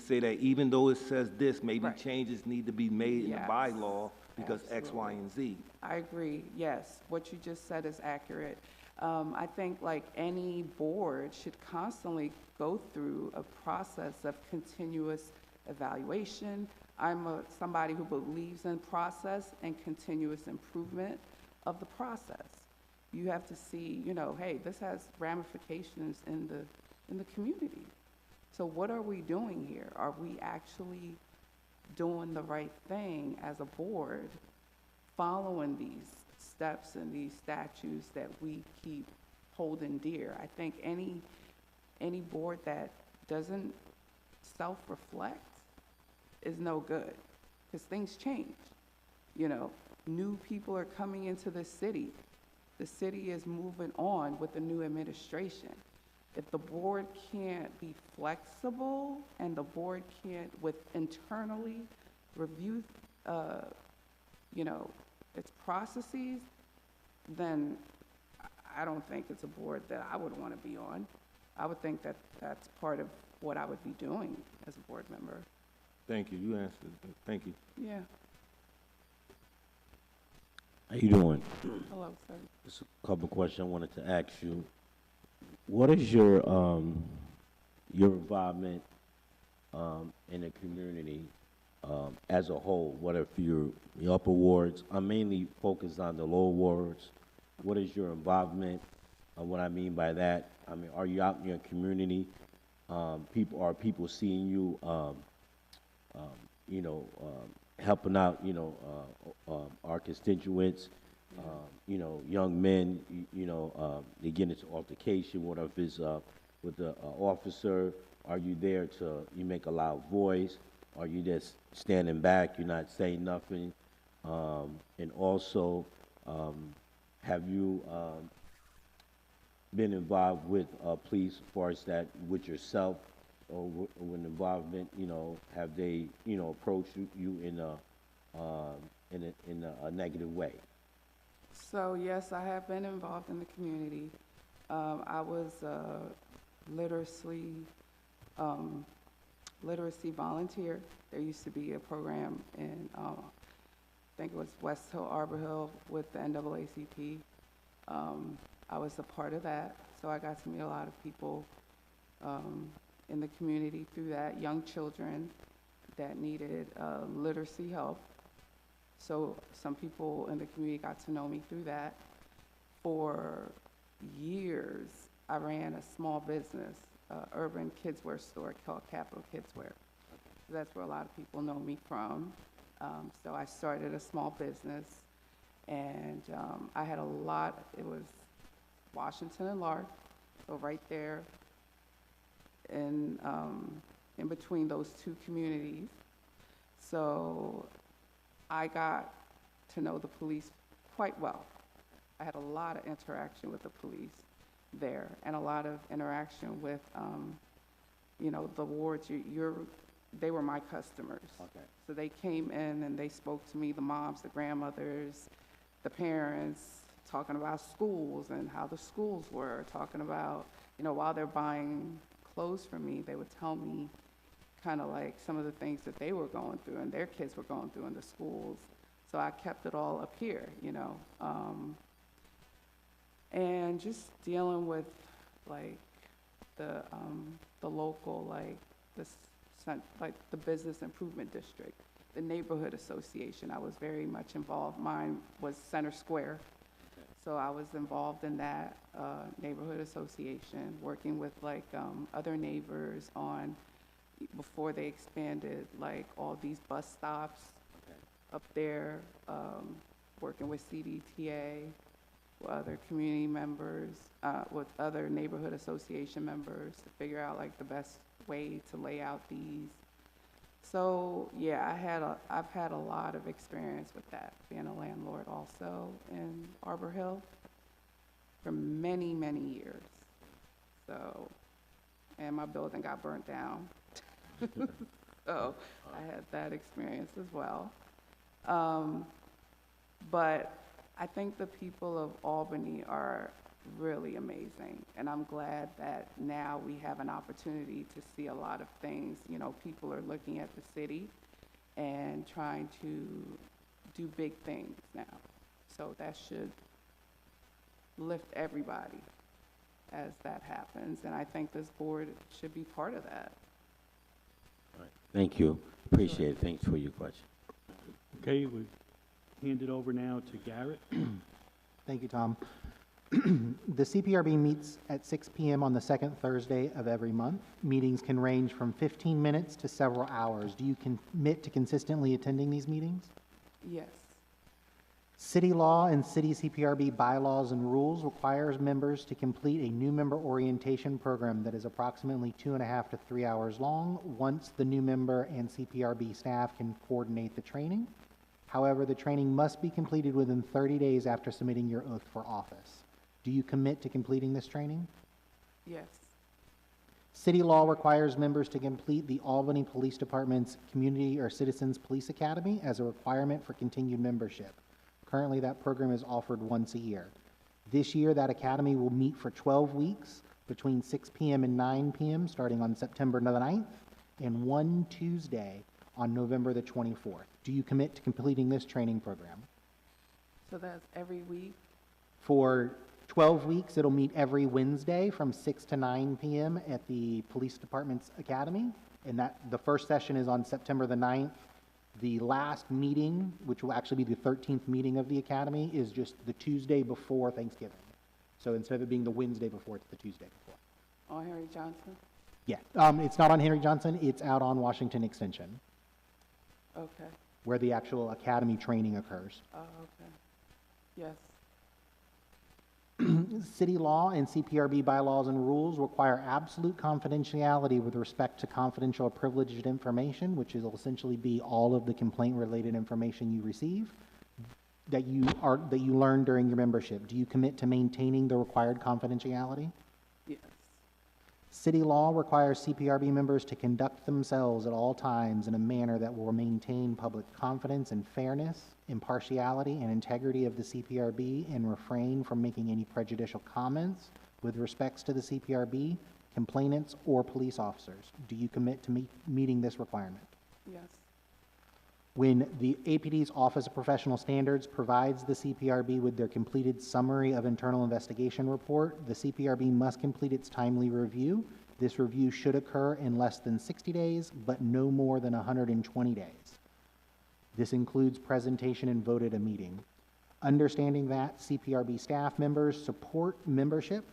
say that even though it says this, maybe Right. changes need to be made in the Yes, bylaw because X, Y, and Z. I agree, yes. What you just said is accurate. I think like any board should constantly go through a process of continuous evaluation. I'm somebody who believes in process and continuous improvement of the process. You have to see, you know, hey, this has ramifications in the community. So what are we doing here? Are we actually doing the right thing as a board, following these steps and these statutes that we keep holding dear? I think any board that doesn't self-reflect is no good, because things change. You know, new people are coming into the city. The city is moving on with the new administration. If the board can't be flexible and the board can't internally review, you know, its processes, then I don't think it's a board that I would want to be on. I would think that that's part of what I would be doing as a board member. Thank you. You answered. Thank you. Yeah. How you doing? Hello, sir. Just a couple of questions I wanted to ask you. What is your involvement in the community as a whole? What if your upper wards? I'm mainly focused on the lower wards. What is your involvement? What I mean by that, I mean, are you out in your community? Are people seeing you, helping out, our constituents? Young men, they get into altercation, what if it's with the officer? Are you there you make a loud voice? Are you just standing back, you're not saying nothing? And also, have you been involved with police as far as that with yourself or with involvement, have they, approached you in a negative way? So yes, I have been involved in the community. I was a literacy volunteer. There used to be a program in, I think it was West Hill, Arbor Hill with the NAACP. I was a part of that, so I got to meet a lot of people in the community through that, young children that needed literacy help. So some people in the community got to know me through that. For years, I ran a small business, urban kidswear store called Capital Kidswear. So that's where a lot of people know me from. So I started a small business, and I had it was Washington and Lark, so right there in between those two communities. So I got to know the police quite well. I had a lot of interaction with the police there, and a lot of interaction with, the wards. They were my customers. Okay. So they came in and they spoke to me, the moms, the grandmothers, the parents, talking about schools and how the schools were, talking about, while they're buying clothes from me, they would tell me kind of like some of the things that they were going through and their kids were going through in the schools. So I kept it all up here, and just dealing with like the local, like the business improvement district, the neighborhood association. I was very much involved. Mine was Center Square. So I was involved in that neighborhood association, working with like other neighbors on, before they expanded like all these bus stops up there, working with CDTA, with other community members, with other neighborhood association members to figure out like the best way to lay out these. So yeah, I've had a lot of experience with that, being a landlord also in Arbor Hill for many, many years. So, and my building got burnt down. So I had that experience as well. But I think the people of Albany are really amazing, and I'm glad that now we have an opportunity to see a lot of things. You know, people are looking at the city and trying to do big things now. So that should lift everybody as that happens, and I think this board should be part of that. Thank you. Appreciate it. Thanks for your question. Okay, we hand it over now to Garrett. Thank you, Tom. The CPRB meets at 6 p.m. on the second Thursday of every month. Meetings can range from 15 minutes to several hours. Do you commit to consistently attending these meetings? Yes. City law and city CPRB bylaws and rules requires members to complete a new member orientation program that is approximately 2.5 to 3 hours long once the new member and CPRB staff can coordinate the training. However, the training must be completed within 30 days after submitting your oath for office. Do you commit to completing this training? Yes. City law requires members to complete the Albany Police Department's Community or Citizens Police Academy as a requirement for continued membership. Currently, that program is offered once a year. This year, that academy will meet for 12 weeks between 6 p.m. and 9 p.m. starting on September the 9th and one Tuesday on November the 24th. Do you commit to completing this training program? So that's every week? For 12 weeks, it'll meet every Wednesday from 6 to 9 p.m. at the Police Department's Academy. And the first session is on September the 9th. The last meeting, which will actually be the 13th meeting of the Academy, is just the Tuesday before Thanksgiving. So instead of it being the Wednesday before, it's the Tuesday before. On Henry Johnson? Yeah, it's not on Henry Johnson, it's out on Washington Extension, Okay. where the actual Academy training occurs. Oh, okay. Yes. City law and CPRB bylaws and rules require absolute confidentiality with respect to confidential or privileged information, which will essentially be all of the complaint-related information you receive that you learn during your membership. Do you commit to maintaining the required confidentiality? Yes. City law requires CPRB members to conduct themselves at all times in a manner that will maintain public confidence and fairness, impartiality, and integrity of the CPRB, and refrain from making any prejudicial comments with respects to the CPRB, complainants, or police officers. Do you commit to meeting this requirement? Yes. When the APD's Office of Professional Standards provides the CPRB with their completed summary of internal investigation report, the CPRB must complete its timely review. This review should occur in less than 60 days, but no more than 120 days. This includes presentation and vote at a meeting. Understanding that CPRB staff members support membership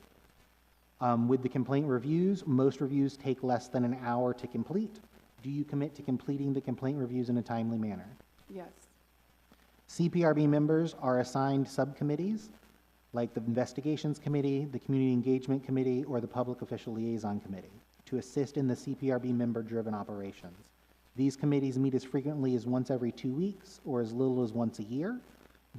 with the complaint reviews, most reviews take less than an hour to complete. Do you commit to completing the complaint reviews in a timely manner? Yes. CPRB members are assigned subcommittees like the Investigations Committee, the Community Engagement Committee, or the Public Official Liaison Committee to assist in the CPRB member-driven operations. These committees meet as frequently as once every 2 weeks or as little as once a year.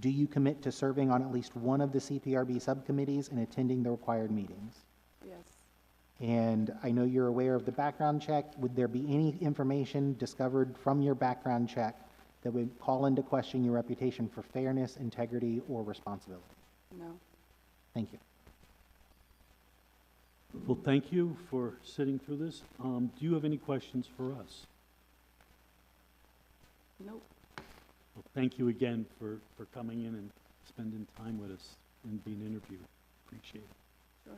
Do you commit to serving on at least one of the CPRB subcommittees and attending the required meetings? Yes. And I know you're aware of the background check. Would there be any information discovered from your background check that would call into question your reputation for fairness, integrity, or responsibility? No. Thank you. Well, thank you for sitting through this. Do you have any questions for us? Nope. Well, thank you again for coming in and spending time with us and being interviewed. Appreciate it. Sure.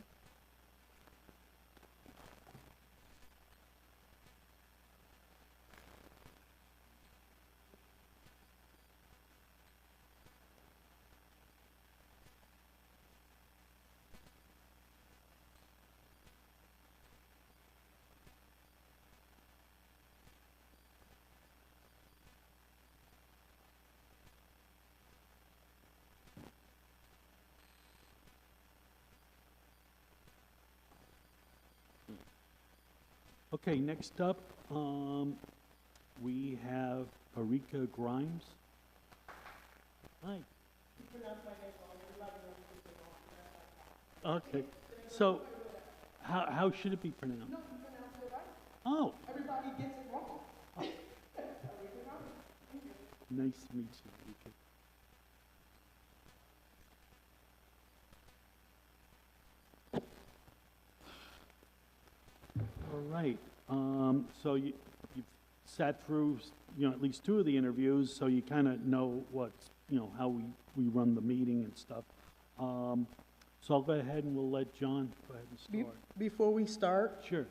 Okay, next up, we have Parika Grimes. Hi. Okay, so how should it be pronounced? Oh. Everybody gets it wrong. Nice to meet you, Parika. All right, so you've sat through, at least two of the interviews, so you kind of know what's, how we run the meeting and stuff. So I'll go ahead and we'll let John go ahead and start. Before we start, Sure.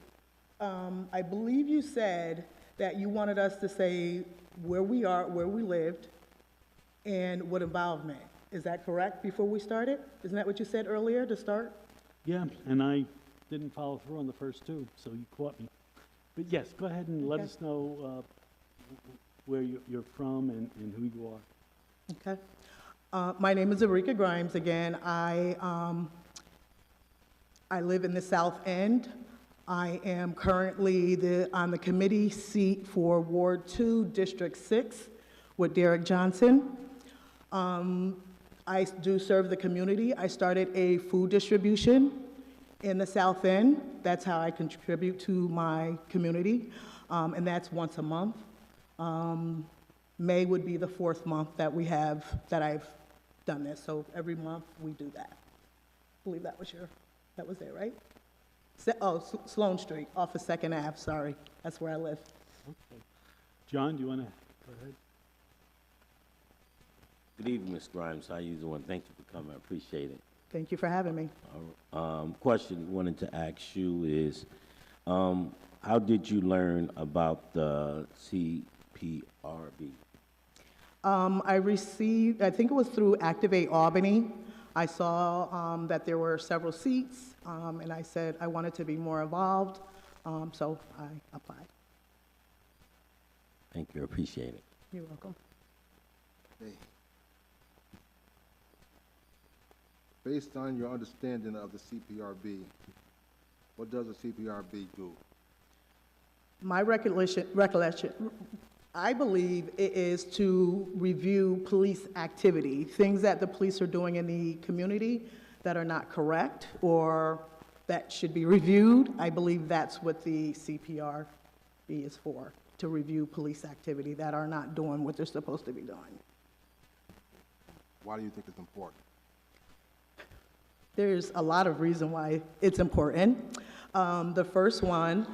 I believe you said that you wanted us to say where we are, where we lived, and what involvement. Is that correct, before we started? Isn't that what you said earlier, to start? Yeah, and I didn't follow through on the first two, so you caught me. But yes, go ahead and let Okay. us know where you're from and who you are. Okay. My name is Erika Grimes again. I live in the South End. I am currently on the committee seat for Ward 2, District 6 with Derek Johnson. I do serve the community. I started a food distribution in the South End. That's how I contribute to my community, and that's once a month. May would be the 4th month that I've done this, so every month we do that. I believe that was it, right? Sloan Street, off of 2nd Ave, sorry. That's where I live. Okay. John, do you want to go ahead? Good evening, Ms. Grimes. How you doing? Thank you for coming. I appreciate it. Thank you for having me. Question wanted to ask you is, how did you learn about the CPRB? I think it was through Activate Albany. I saw that there were several seats, and I said I wanted to be more involved, so I applied. Thank you. I appreciate it. You're welcome. Okay. Based on your understanding of the CPRB, what does the CPRB do? My recollection, I believe it is to review police activity, things that the police are doing in the community that are not correct or that should be reviewed. I believe that's what the CPRB is for, to review police activity that are not doing what they're supposed to be doing. Why do you think it's important? There's a lot of reason why it's important. The first one,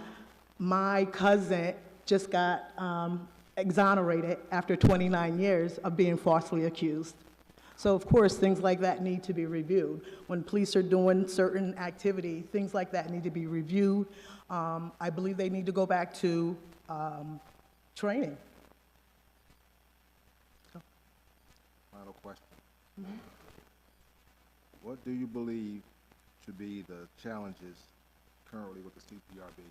my cousin just got exonerated after 29 years of being falsely accused. So of course, things like that need to be reviewed. When police are doing certain activity, things like that need to be reviewed. I believe they need to go back to training. Final question. What do you believe to be the challenges currently with the CPRB?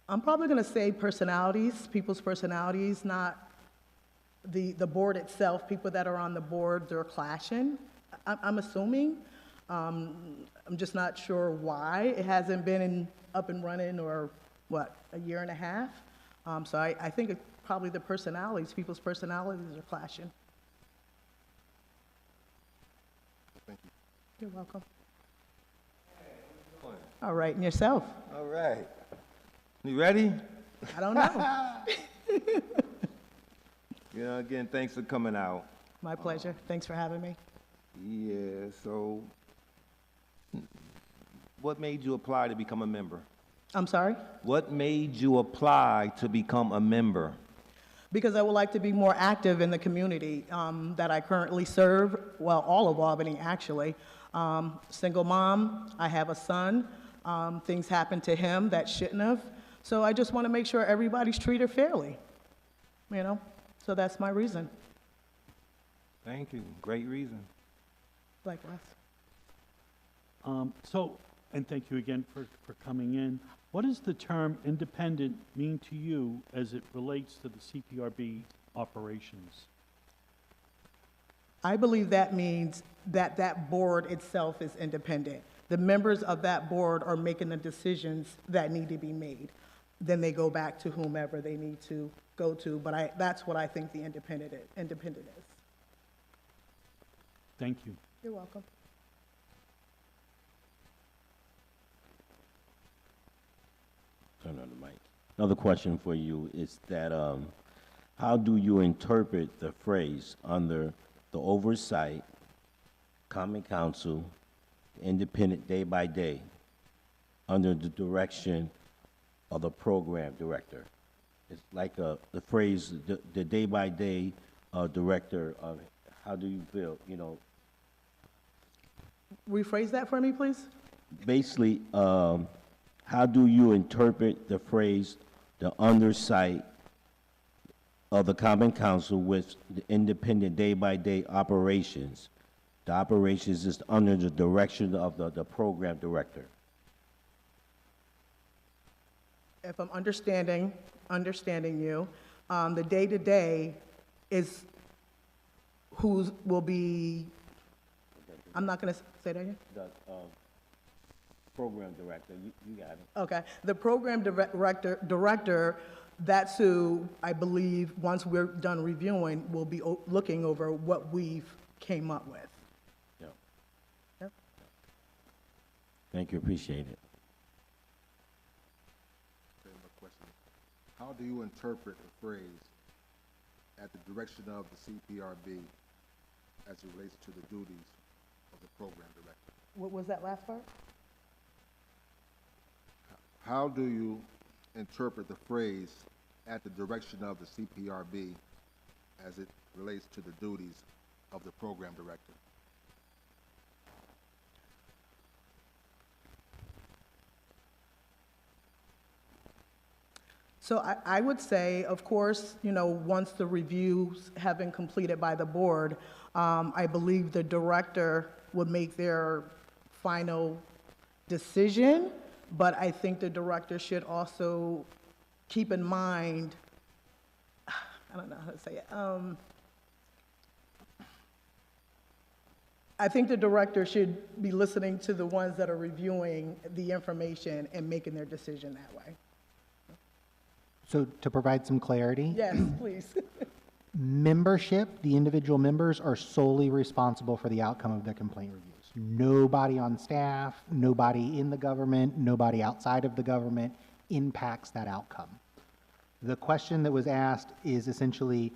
I'm probably going to say personalities, people's personalities, not the board itself. People that are on the board, they're clashing. I'm assuming. I'm just not sure why. It hasn't been up and running or, a year and a half? So I think it's probably the personalities. People's personalities are clashing. Thank you. You're welcome. All right, and yourself? All right. You ready? I don't know. Again, thanks for coming out. My pleasure. Thanks for having me. Yeah, so what made you apply to become a member? I'm sorry? What made you apply to become a member? Because I would like to be more active in the community that I currently serve, well, all of Albany, actually. Single mom, I have a son. Things happen to him that shouldn't have. So I just want to make sure everybody's treated fairly, So that's my reason. Thank you. Great reason. Likewise. And thank you again for coming in. What does the term independent mean to you as it relates to the CPRB operations? I believe that means that that board itself is independent. The members of that board are making the decisions that need to be made. Then they go back to whomever they need to go to, but that's what I think the independent is. Thank you. You're welcome. Turn on the mic. Another question for you is that, how do you interpret the phrase under the oversight, common council, independent day by day, under the direction of the program director? It's like the phrase, the day by day director of, how do you feel, you know? Rephrase that for me, please? Basically, how do you interpret the phrase, the undersight of the common council with the independent day-by-day operations? The operations is under the direction of the program director. If I'm understanding you, the day-to-day is who will be, I'm not going to say that again? The program director, you got it. Okay. The program director, that's who I believe, once we're done reviewing, will be looking over what we've came up with. Yeah. Yep. Thank you, appreciate it. Okay, my question. How do you interpret the phrase at the direction of the CPRB as it relates to the duties of the program director? What was that last part? How do you interpret the phrase at the direction of the CPRB as it relates to the duties of the program director? So I would say, of course, once the reviews have been completed by the board, I believe the director would make their final decision, but I think the director should also keep in mind, I don't know how to say it. I think the director should be listening to the ones that are reviewing the information and making their decision that way. So to provide some clarity, Yes, please. membership, the individual members are solely responsible for the outcome of their complaint reviews. Nobody on staff, nobody in the government, nobody outside of the government impacts that outcome. The question that was asked is essentially,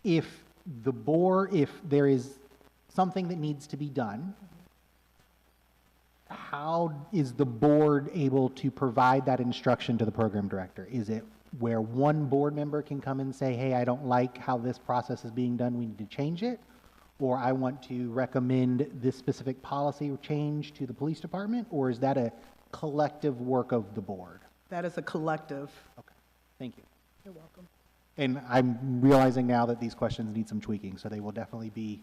if there is something that needs to be done, how is the board able to provide that instruction to the program director? Is it where one board member can come and say, hey, I don't like how this process is being done, we need to change it? Or I want to recommend this specific policy change to the police department? Or is that a collective work of the board? That is a collective. Okay, thank you. You're welcome. And I'm realizing now that these questions need some tweaking, so they will definitely be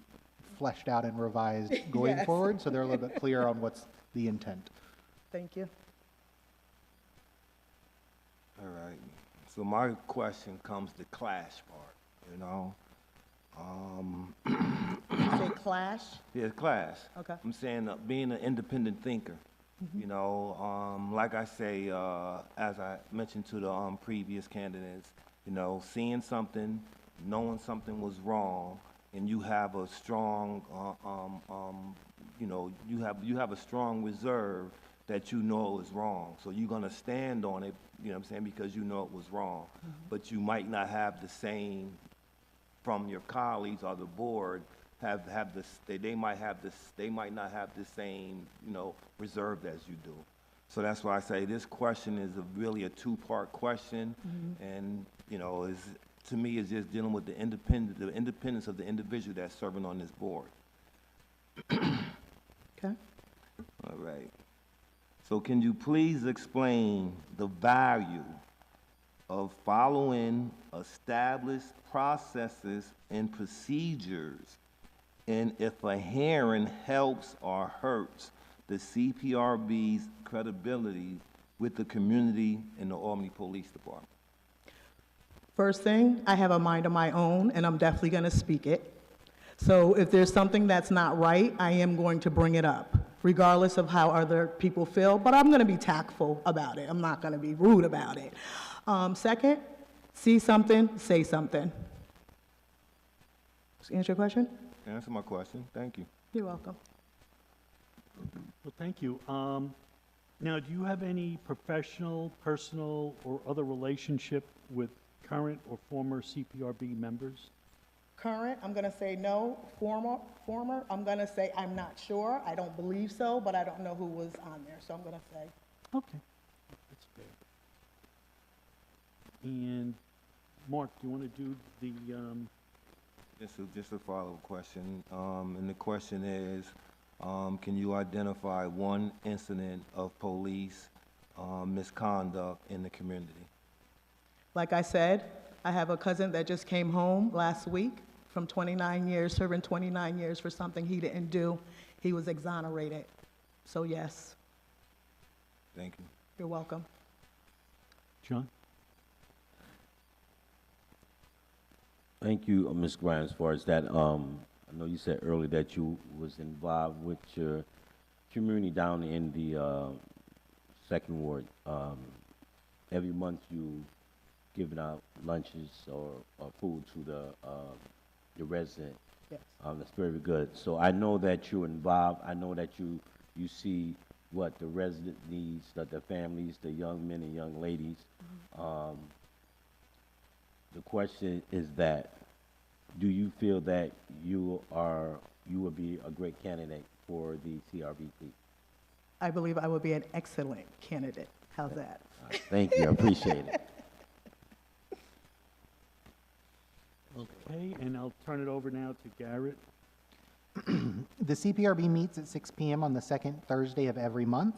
fleshed out and revised going Yes. forward, so they're a little bit clearer on what's the intent. Thank you. All right. So my question comes to clash part, you know? You say clash? Yeah, clash. Okay. I'm saying being an independent thinker, you know, like I say, as I mentioned to the previous candidates, you know, seeing something, knowing something was wrong, and you have a strong, you know, you have a strong reserve that you know is wrong. So you're gonna stand on it, you know what I'm saying, because you know it was wrong. But you might not have the same, from your colleagues or the board, have this, they might not have the same, you know, reserve as you do. So that's why I say this question is really a two-part question, and, you know, to me, it's just dealing with the independence of the individual that's serving on this board. Okay. All right. So can you please explain the value of following established processes and procedures, and if a hearing helps or hurts the CPRB's credibility with the community and the Albany Police Department? First thing, I have a mind of my own, and I'm definitely going to speak it. So if there's something that's not right, I am going to bring it up. regardless of how other people feel, but I'm going to be tactful about it. I'm not going to be rude about it. Second, see something, say something. Does that answer your question? Answer my question. Thank you. You're welcome. Well, thank you. Now, do you have any professional, personal, or other relationship with current or former CPRB members? Current, I'm going to say no. Former, I'm going to say I'm not sure. I don't believe so, but I don't know who was on there, so I'm going to say. Okay, that's fair. And Mark, do you want to do the, Just a follow-up question, and the question is, can you identify one incident of police misconduct in the community? Like I said, I have a cousin that just came home last week from 29 years, serving 29 years for something he didn't do. He was exonerated. So yes, Thank you. you're welcome. John? Thank you, Ms. Grimes, as far as that. I know you said earlier that you was involved with your community down in the second ward. Every month you giving out lunches or food to the resident. Yes. That's very good. So I know that you're involved. I know that you see what the resident needs, that the families, the young men and young ladies. The question is that, do you feel that you would be a great candidate for the CRBC? I believe I would be an excellent candidate. How's that? Thank you, I appreciate it. Okay, and I'll turn it over now to Garrett. The CPRB meets at 6 p.m. on the second Thursday of every month.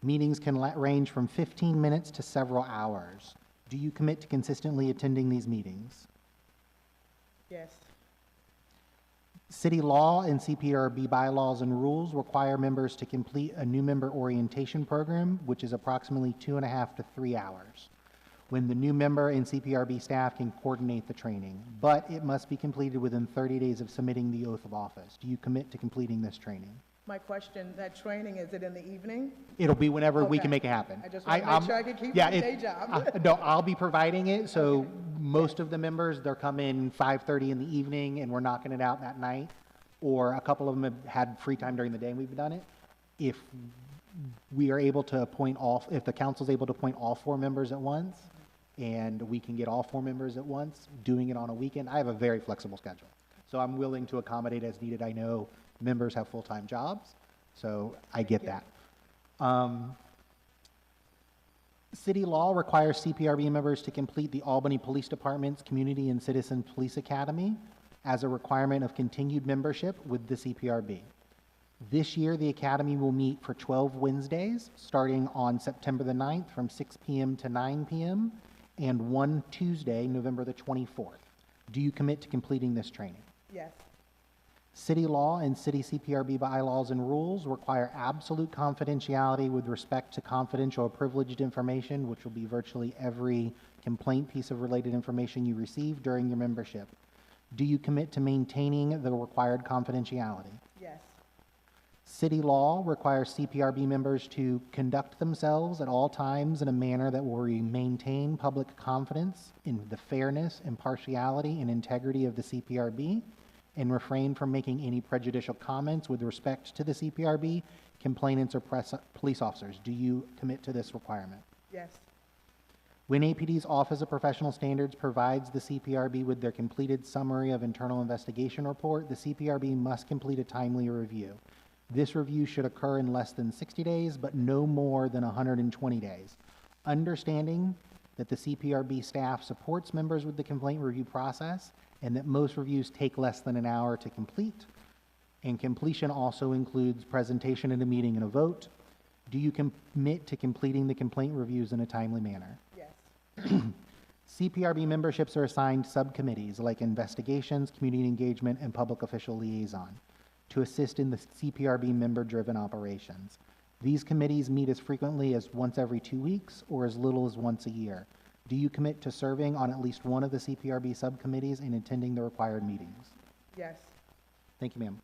Meetings can range from 15 minutes to several hours. Do you commit to consistently attending these meetings? Yes. City law and CPRB bylaws and rules require members to complete a new member orientation program, which is approximately 2.5 to 3 hours, when the new member and CPRB staff can coordinate the training, but it must be completed within 30 days of submitting the oath of office. Do you commit to completing this training? My question, that training, is it in the evening? It'll be whenever we can Okay. make it happen. I just want to make sure I can keep my day job. No, I'll be providing it, so most of the members, they're coming 5:30 in the evening, and we're knocking it out that night, or a couple of them have had free time during the day, and we've done it. If we are able to appoint if the council's able to appoint all 4 members at once, and we can get all 4 members at once, doing it on a weekend, I have a very flexible schedule. So I'm willing to accommodate as needed. I know members have full-time jobs, so I get that. City law requires CPRB members to complete the Albany Police Department's Community and Citizen Police Academy as a requirement of continued membership with the CPRB. This year, the Academy will meet for 12 Wednesdays, starting on September the 9th from 6 p.m. to 9 p.m., and one Tuesday, November the 24th. Do you commit to completing this training? Yes. City law and city CPRB bylaws and rules require absolute confidentiality with respect to confidential or privileged information, which will be virtually every complaint piece of related information you receive during your membership. Do you commit to maintaining the required confidentiality? Yes. City law requires CPRB members to conduct themselves at all times in a manner that will maintain public confidence in the fairness, impartiality, and integrity of the CPRB, and refrain from making any prejudicial comments with respect to the CPRB, complainants, or police officers. Do you commit to this requirement? Yes. When APD's Office of Professional Standards provides the CPRB with their completed summary of internal investigation report, the CPRB must complete a timely review. This review should occur in less than 60 days, but no more than 120 days. Understanding that the CPRB staff supports members with the complaint review process, and that most reviews take less than an hour to complete, and completion also includes presentation at a meeting and a vote. Do you commit to completing the complaint reviews in a timely manner? Yes. CPRB memberships are assigned subcommittees like investigations, community engagement, and public official liaison to assist in the CPRB member-driven operations. These committees meet as frequently as once every 2 weeks or as little as once a year. Do you commit to serving on at least one of the CPRB subcommittees and attending the required meetings? Yes. Thank you, ma'am.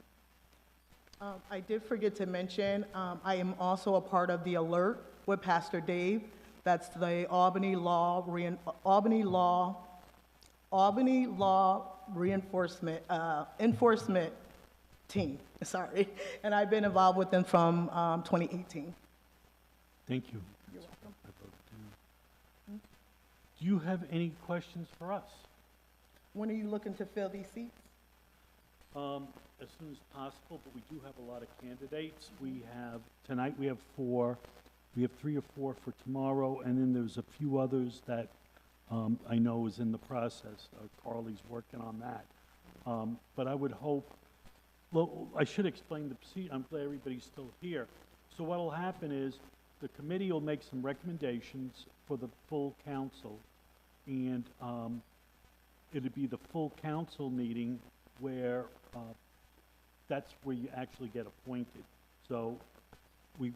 I did forget to mention, I am also a part of the Alert with Pastor Dave. That's the Albany Law Reinforcement, Enforcement Team, sorry. And I've been involved with them from 2018. Thank you. You're welcome. I vote too. Do you have any questions for us? When are you looking to fill these seats? As soon as possible, but we do have a lot of candidates. Tonight we have 4. We have 3 or 4 for tomorrow, and then there's a few others that I know is in the process. Carly's working on that. But I would hope, well, I should explain the procedure. I'm glad everybody's still here. So what will happen is the committee will make some recommendations for the full council, and it'll be the full council meeting where that's where you actually get appointed. So we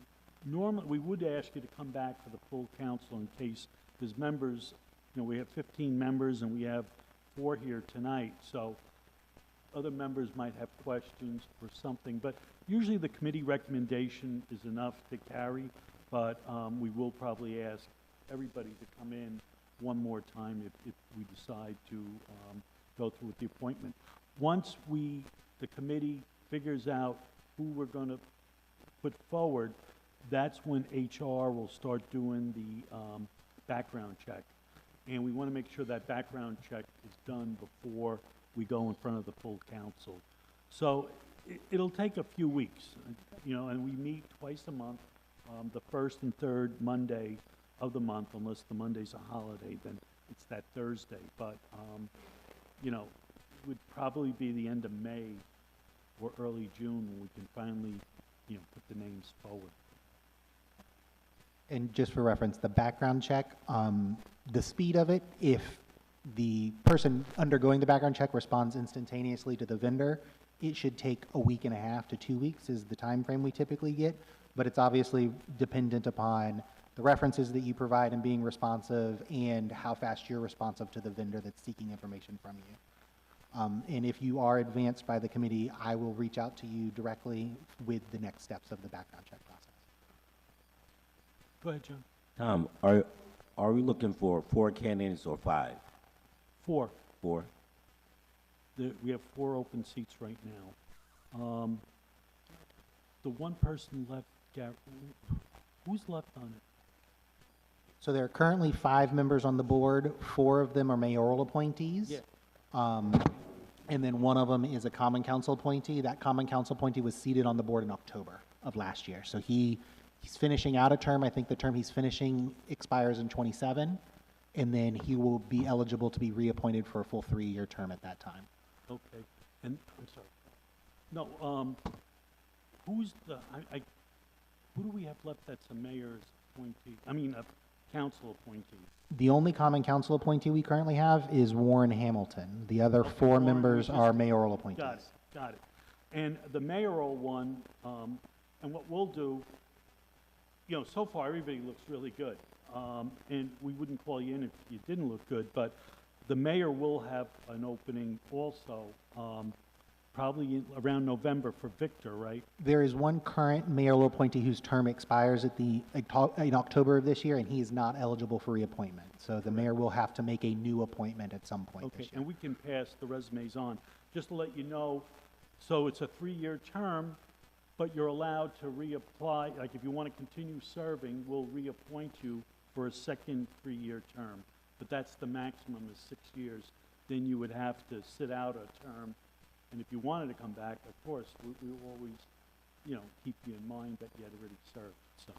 would ask you to come back for the full council in case there's members. You know, we have 15 members and we have 4 here tonight, so other members might have questions or something, but usually the committee recommendation is enough to carry, but we will probably ask everybody to come in one more time if we decide to go through with the appointment. Once the committee figures out who we're going to put forward, that's when HR will start doing the background check. And we want to make sure that background check is done before we go in front of the full council. So it'll take a few weeks, you know, and we meet twice a month, the first and third Monday of the month, unless the Monday's a holiday, then it's that Thursday. But, you know, it would probably be the end of May or early June when we can finally, you know, put the names forward. And just for reference, the background check, the speed of it, if the person undergoing the background check responds instantaneously to the vendor, it should take a week and a half to 2 weeks is the time frame we typically get, but it's obviously dependent upon the references that you provide and being responsive and how fast you're responsive to the vendor that's seeking information from you. And if you are advanced by the committee, I will reach out to you directly with the next steps of the background check process. Go ahead, John. Tom, are we looking for 4 candidates or 5? 4. 4? We have 4 open seats right now. The one person left, who's left on it? So there are currently 5 members on the board. 4 of them are mayoral appointees. Yeah. And then one of them is a common council appointee. That common council appointee was seated on the board in October of last year. So he's finishing out a term. I think the term he's finishing expires in 27, and then he will be eligible to be reappointed for a full 3-year term at that time. Okay. And, I'm sorry. No, who's the, who do we have left that's a mayor's appointee? I mean, a council appointee? The only common council appointee we currently have is Warren Hamilton. The other 4 Warren, members we are just- mayoral appointees. Got it. And the mayoral one, and what we'll do, you know, so far everybody looks really good. And we wouldn't call you in if you didn't look good, but the mayor will have an opening also, probably around November for Victor, right? There is one current mayoral appointee whose term expires in October of this year, and he is not eligible for reappointment. So the mayor will have to make a new appointment at some point Okay, this year. and we can pass the resumes on. Just to let you know, so it's a 3-year term, but you're allowed to reapply. Like if you want to continue serving, we'll reappoint you for a second 3-year term. But that's the maximum is 6 years. Then you would have to sit out a term. And if you wanted to come back, of course, we will always, you know, keep you in mind that you had already served, so.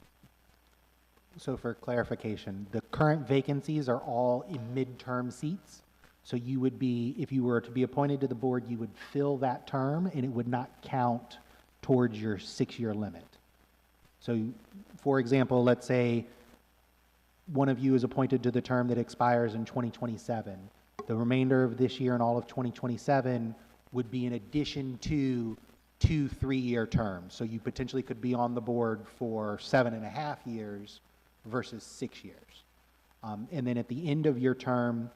So for clarification, the current vacancies are all in midterm seats. So you would be, if you were to be appointed to the board, you would fill that term and it would not count towards your 6-year limit. So for example, let's say one of you is appointed to the term that expires in 2027. The remainder of this year and all of 2027 would be in addition to 2 3-year terms. So you potentially could be on the board for 7.5 years versus 6 years. And then at the end of your term,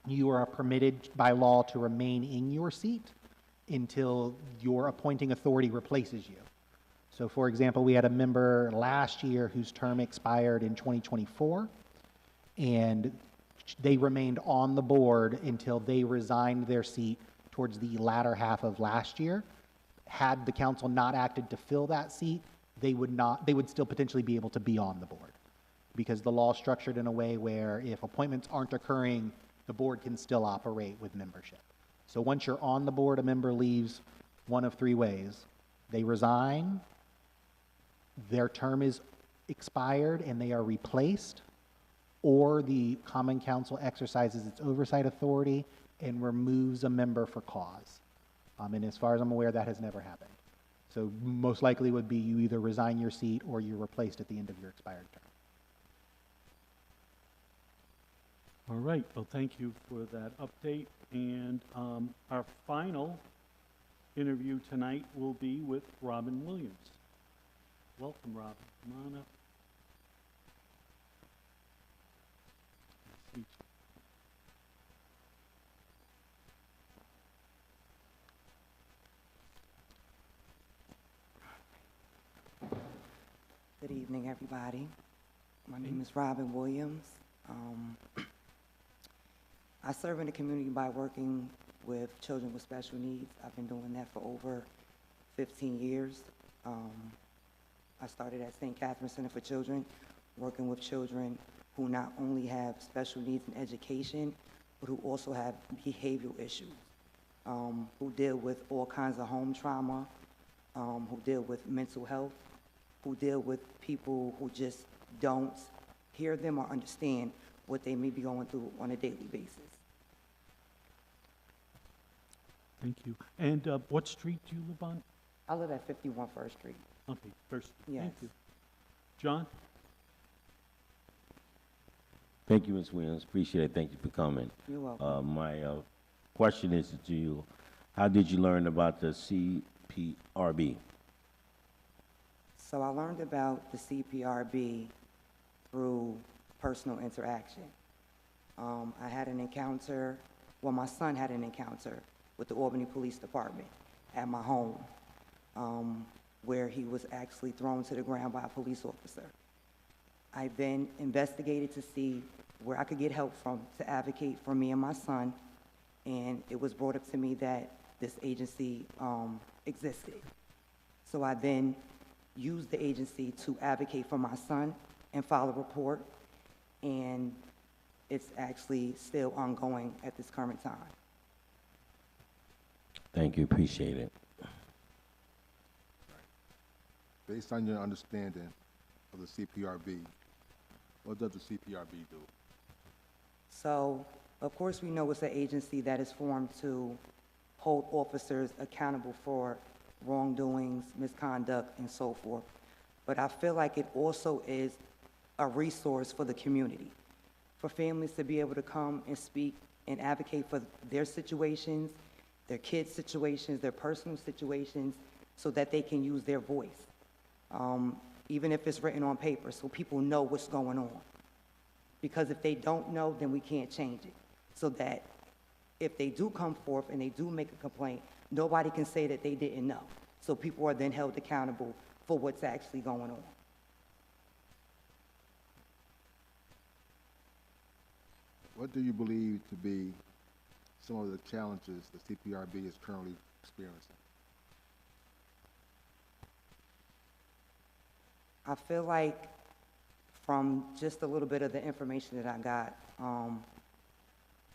you are permitted by law to remain in your seat until your appointing authority replaces you. So for example, we had a member last year whose term expired in 2024, and they remained on the board until they resigned their seat towards the latter half of last year. Had the council not acted to fill that seat, they would still potentially be able to be on the board, because the law is structured in a way where if appointments aren't occurring, the board can still operate with membership. So once you're on the board, a member leaves one of three ways. They resign, their term is expired and they are replaced, or the Common Council exercises its oversight authority and removes a member for cause. And as far as I'm aware, that has never happened. So most likely would be you either resign your seat or you're replaced at the end of your expired term. All right, well, thank you for that update. And our final interview tonight will be with Robin Williams. Welcome, Robin. Come on up. Good evening, everybody. My name is Robin Williams. I serve in the community by working with children with special needs. I've been doing that for over 15 years. I started at St. Catherine Center for Children, working with children who not only have special needs in education, but who also have behavioral issues, who deal with all kinds of home trauma, who deal with mental health, who deal with people who just don't hear them or understand what they may be going through on a daily basis. Thank you. And what street do you live on? I live at 51 First Street. Okay, First. Yes. Thank you. John? Thank you, Ms. Williams. Appreciate it. Thank you for coming. You're welcome. My question is to you, how did you learn about the CPRB? So I learned about the CPRB through personal interaction. I had an encounter, well, my son had an encounter with the Albany Police Department at my home, where he was actually thrown to the ground by a police officer. I then investigated to see where I could get help from to advocate for me and my son, and it was brought up to me that this agency existed. So I then used the agency to advocate for my son and file a report, and it's actually still ongoing at this current time. Thank you. Appreciate it. Based on your understanding of the CPRB, what does the CPRB do? So, of course, we know it's an agency that is formed to hold officers accountable for wrongdoings, misconduct, and so forth. But I feel like it also is a resource for the community, for families to be able to come and speak and advocate for their situations, their kids' situations, their personal situations, so that they can use their voice, even if it's written on paper, so people know what's going on. Because if they don't know, then we can't change it. So that if they do come forth and they do make a complaint, nobody can say that they didn't know. So people are then held accountable for what's actually going on. What do you believe to be some of the challenges the CPRB is currently experiencing? I feel like from just a little bit of the information that I got,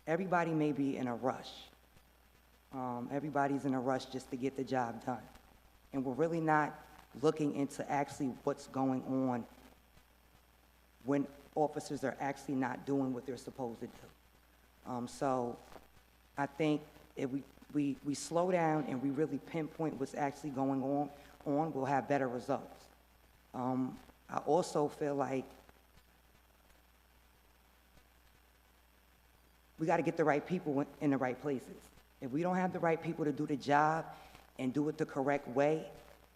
everybody may be in a rush. Everybody's in a rush just to get the job done. And we're really not looking into actually what's going on when officers are actually not doing what they're supposed to do. So I think if we slow down and we really pinpoint what's actually going on, we'll have better results. I also feel like we got to get the right people in the right places. If we don't have the right people to do the job and do it the correct way,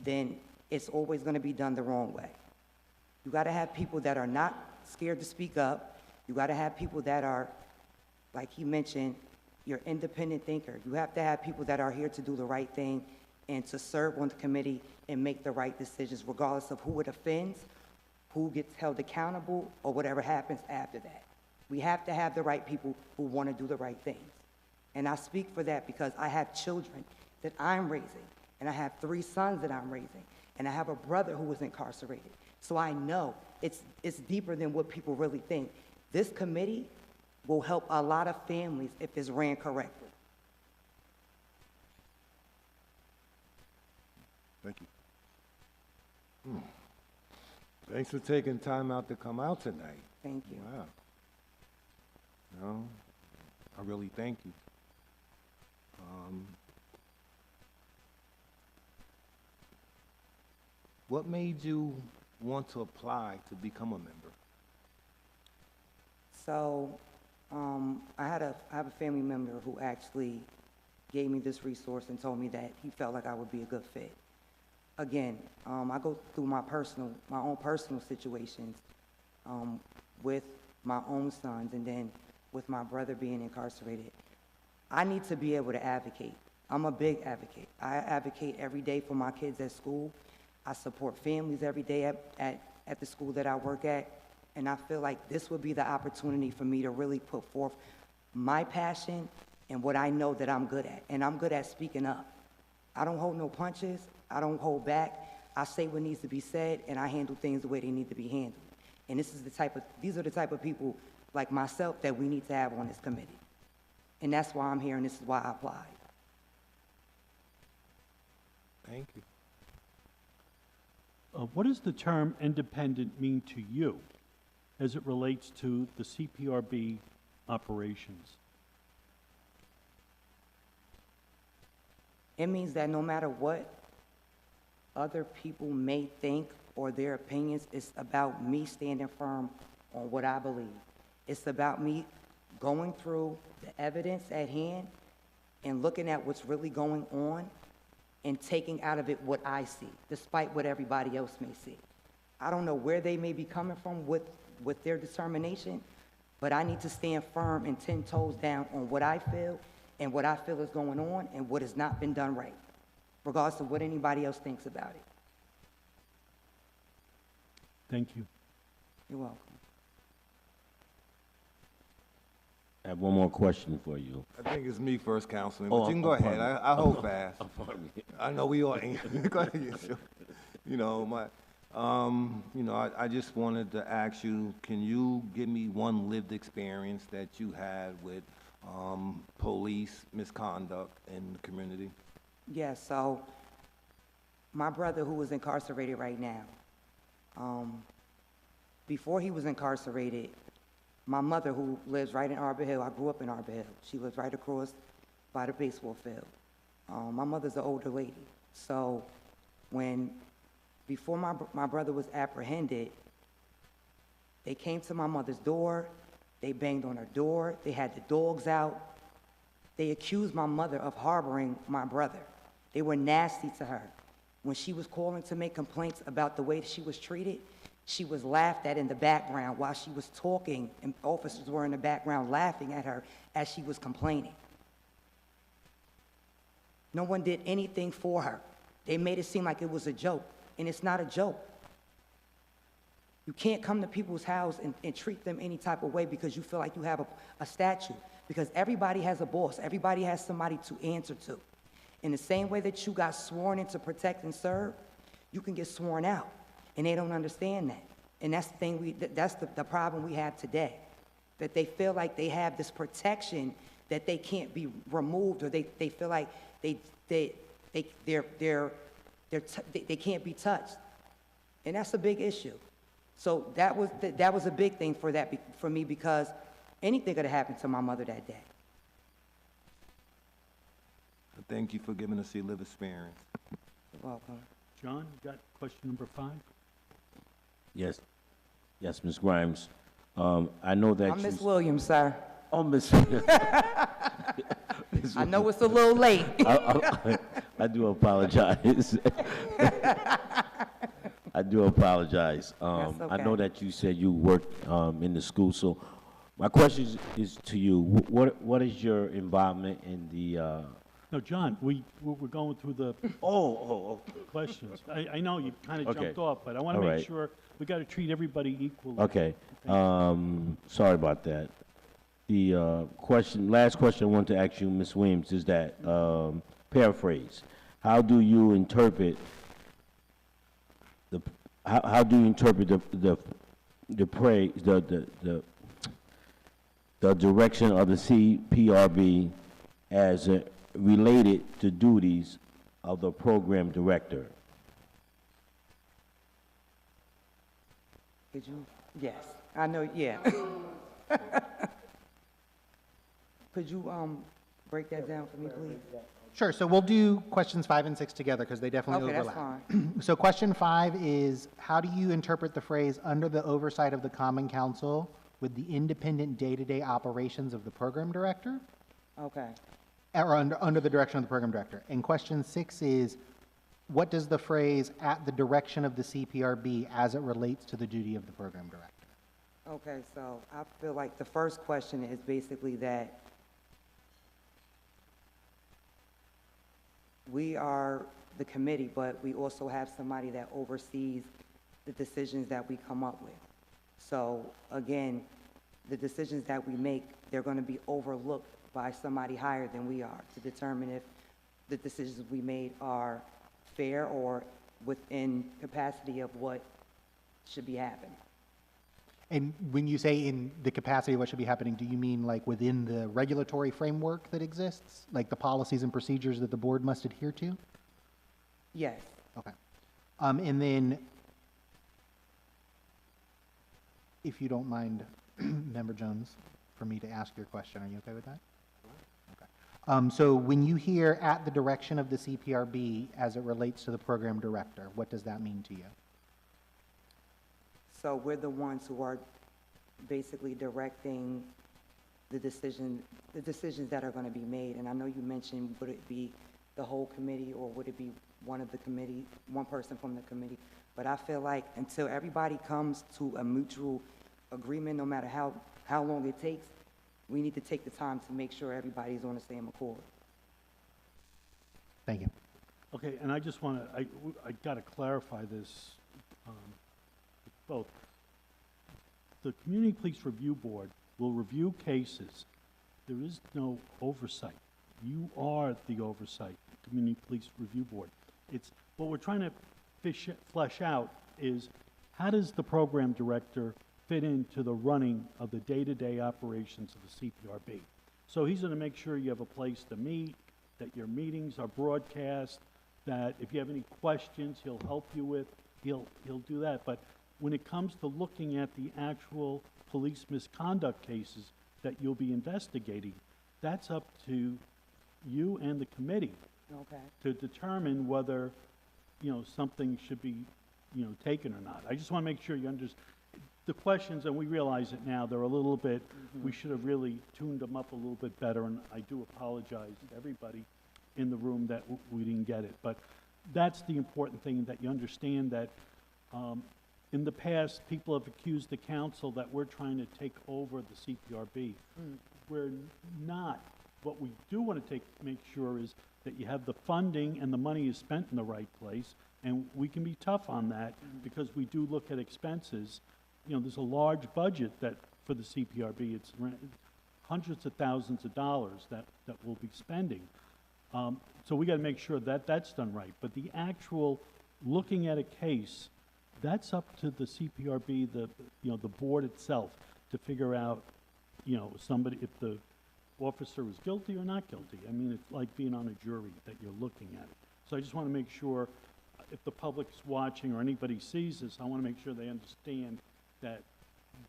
then it's always going to be done the wrong way. You got to have people that are not scared to speak up. You got to have people that are, like he mentioned, your independent thinker. You have to have people that are here to do the right thing and to serve on the committee and make the right decisions, regardless of who it offends, who gets held accountable, or whatever happens after that. We have to have the right people who want to do the right things. And I speak for that because I have children that I'm raising, and I have 3 sons that I'm raising, and I have a brother who was incarcerated. So I know it's deeper than what people really think. This committee will help a lot of families if it's ran correctly. Thank you. Thanks for taking time out to come out tonight. Thank you. Wow. No, I really thank you. What made you want to apply to become a member? So, I have a family member who actually gave me this resource and told me that he felt like I would be a good fit. Again, I go through my own personal situations with my own sons, and then with my brother being incarcerated. I need to be able to advocate. I'm a big advocate. I advocate every day for my kids at school. I support families every day at the school that I work at. And I feel like this would be the opportunity for me to really put forth my passion and what I know that I'm good at. And I'm good at speaking up. I don't hold no punches. I don't hold back. I say what needs to be said, and I handle things the way they need to be handled. And these are the type of people like myself that we need to have on this committee. And that's why I'm here, and this is why I applied. Thank you. What does the term independent mean to you as it relates to the CPRB operations? It means that no matter what other people may think or their opinions, it's about me standing firm on what I believe. It's about me going through the evidence at hand and looking at what's really going on and taking out of it what I see, despite what everybody else may see. I don't know where they may be coming from with their determination, but I need to stand firm and 10 toes down on what I feel and what I feel is going on and what has not been done right, regardless of what anybody else thinks about it. Thank you. You're welcome. I have one more question for you. I think it's me first, Councilman, Oh, but you can go I'm ahead. pardon. I hold fast. Pardon me. I know we all ain't. Go ahead, sure. You know, I just wanted to ask you, can you give me one lived experience that you had with police misconduct in the community? Yeah, so my brother who is incarcerated right now, before he was incarcerated, my mother who lives right in Arbor Hill, I grew up in Arbor Hill, she lives right across by the baseball field. My mother's an older lady, so before my brother was apprehended, they came to my mother's door, they banged on her door, they had the dogs out, they accused my mother of harboring my brother. They were nasty to her. When she was calling to make complaints about the way she was treated, she was laughed at in the background while she was talking, and officers were in the background laughing at her as she was complaining. No one did anything for her. They made it seem like it was a joke, and it's not a joke. You can't come to people's house and treat them any type of way because you feel like you have a statue, because everybody has a boss. Everybody has somebody to answer to. In the same way that you got sworn in to protect and serve, you can get sworn out, and they don't understand that. And that's the thing that's the problem we have today, that they feel like they have this protection that they can't be removed, or they feel like they can't be touched, and that's a big issue. So that was a big thing for me, because anything could have happened to my mother that day. Thank you for giving us your lived experience. You're welcome. John, you got question number 5? Yes. Yes, Ms. Grimes. I know that I'm Miss Williams, sir. Oh, Miss. I know it's a little late. I do apologize. I do apologize. That's I know okay. that you said you worked in the school, so my question is to you. What is your involvement in the No, John, we're going through the Oh, questions. I know you kind of Okay. jumped off, but I want to All make right. sure, we got to treat everybody equally. okay. Sorry about that. The last question I want to ask you, Ms. Williams, is that, paraphrase, how do you interpret how do you interpret the praise, the direction of the CPRB as related to duties of the program director? Could you, yes, I know, yeah. Could you, break that down for me, please? Sure, so we'll do questions 5 and 6 together because they definitely Okay, that's overlap. fine. So question 5 is, how do you interpret the phrase "under the oversight of the Common Council with the independent day-to-day operations of the program director"? Okay. Or under the direction of the program director. And question 6 is, what does the phrase "at the direction of the CPRB" as it relates to the duty of the program director? Okay, so I feel like the first question is basically that we are the committee, but we also have somebody that oversees the decisions that we come up with. So again, the decisions that we make, they're going to be overlooked by somebody higher than we are to determine if the decisions we made are fair or within capacity of what should be happening. And when you say in the capacity of what should be happening, do you mean like within the regulatory framework that exists? Like the policies and procedures that the board must adhere to? Yes. Okay. And then, if you don't mind, Member Jones, for me to ask your question, are you okay with that? Okay. So when you hear "at the direction of the CPRB" as it relates to the program director, what does that mean to you? So we're the ones who are basically directing the decisions that are going to be made. And I know you mentioned, would it be the whole committee or would it be one person from the committee? But I feel like until everybody comes to a mutual agreement, no matter how long it takes, we need to take the time to make sure everybody's on the same accord. Thank you. Okay, and I just want to, I got to clarify this, both. The Community Police Review Board will review cases. There is no oversight. You are the oversight, the Community Police Review Board. It's, what we're trying to flesh out is, how does the program director fit into the running of the day-to-day operations of the CPRB? So he's going to make sure you have a place to meet, that your meetings are broadcast, that if you have any questions, he'll help you with, he'll do that. But when it comes to looking at the actual police misconduct cases that you'll be investigating, that's up to you and the committee Okay. to determine whether, something should be, taken or not. I just want to make sure you understand. The questions, and we realize it now, they're a little bit, we should have really tuned them up a little bit better, and I do apologize to everybody in the room that we didn't get it. But that's the important thing, that you understand that in the past, people have accused the council that we're trying to take over the CPRB. We're not. What we do want to make sure is that you have the funding and the money is spent in the right place, and we can be tough on that because we do look at expenses. There's a large budget for the CPRB. It's hundreds of thousands of dollars that we'll be spending. So we got to make sure that that's done right. But the actual looking at a case, that's up to the CPRB, the board itself, to figure out, if the officer was guilty or not guilty. I mean, it's like being on a jury that you're looking at it. So I just want to make sure, if the public's watching or anybody sees this, I want to make sure they understand that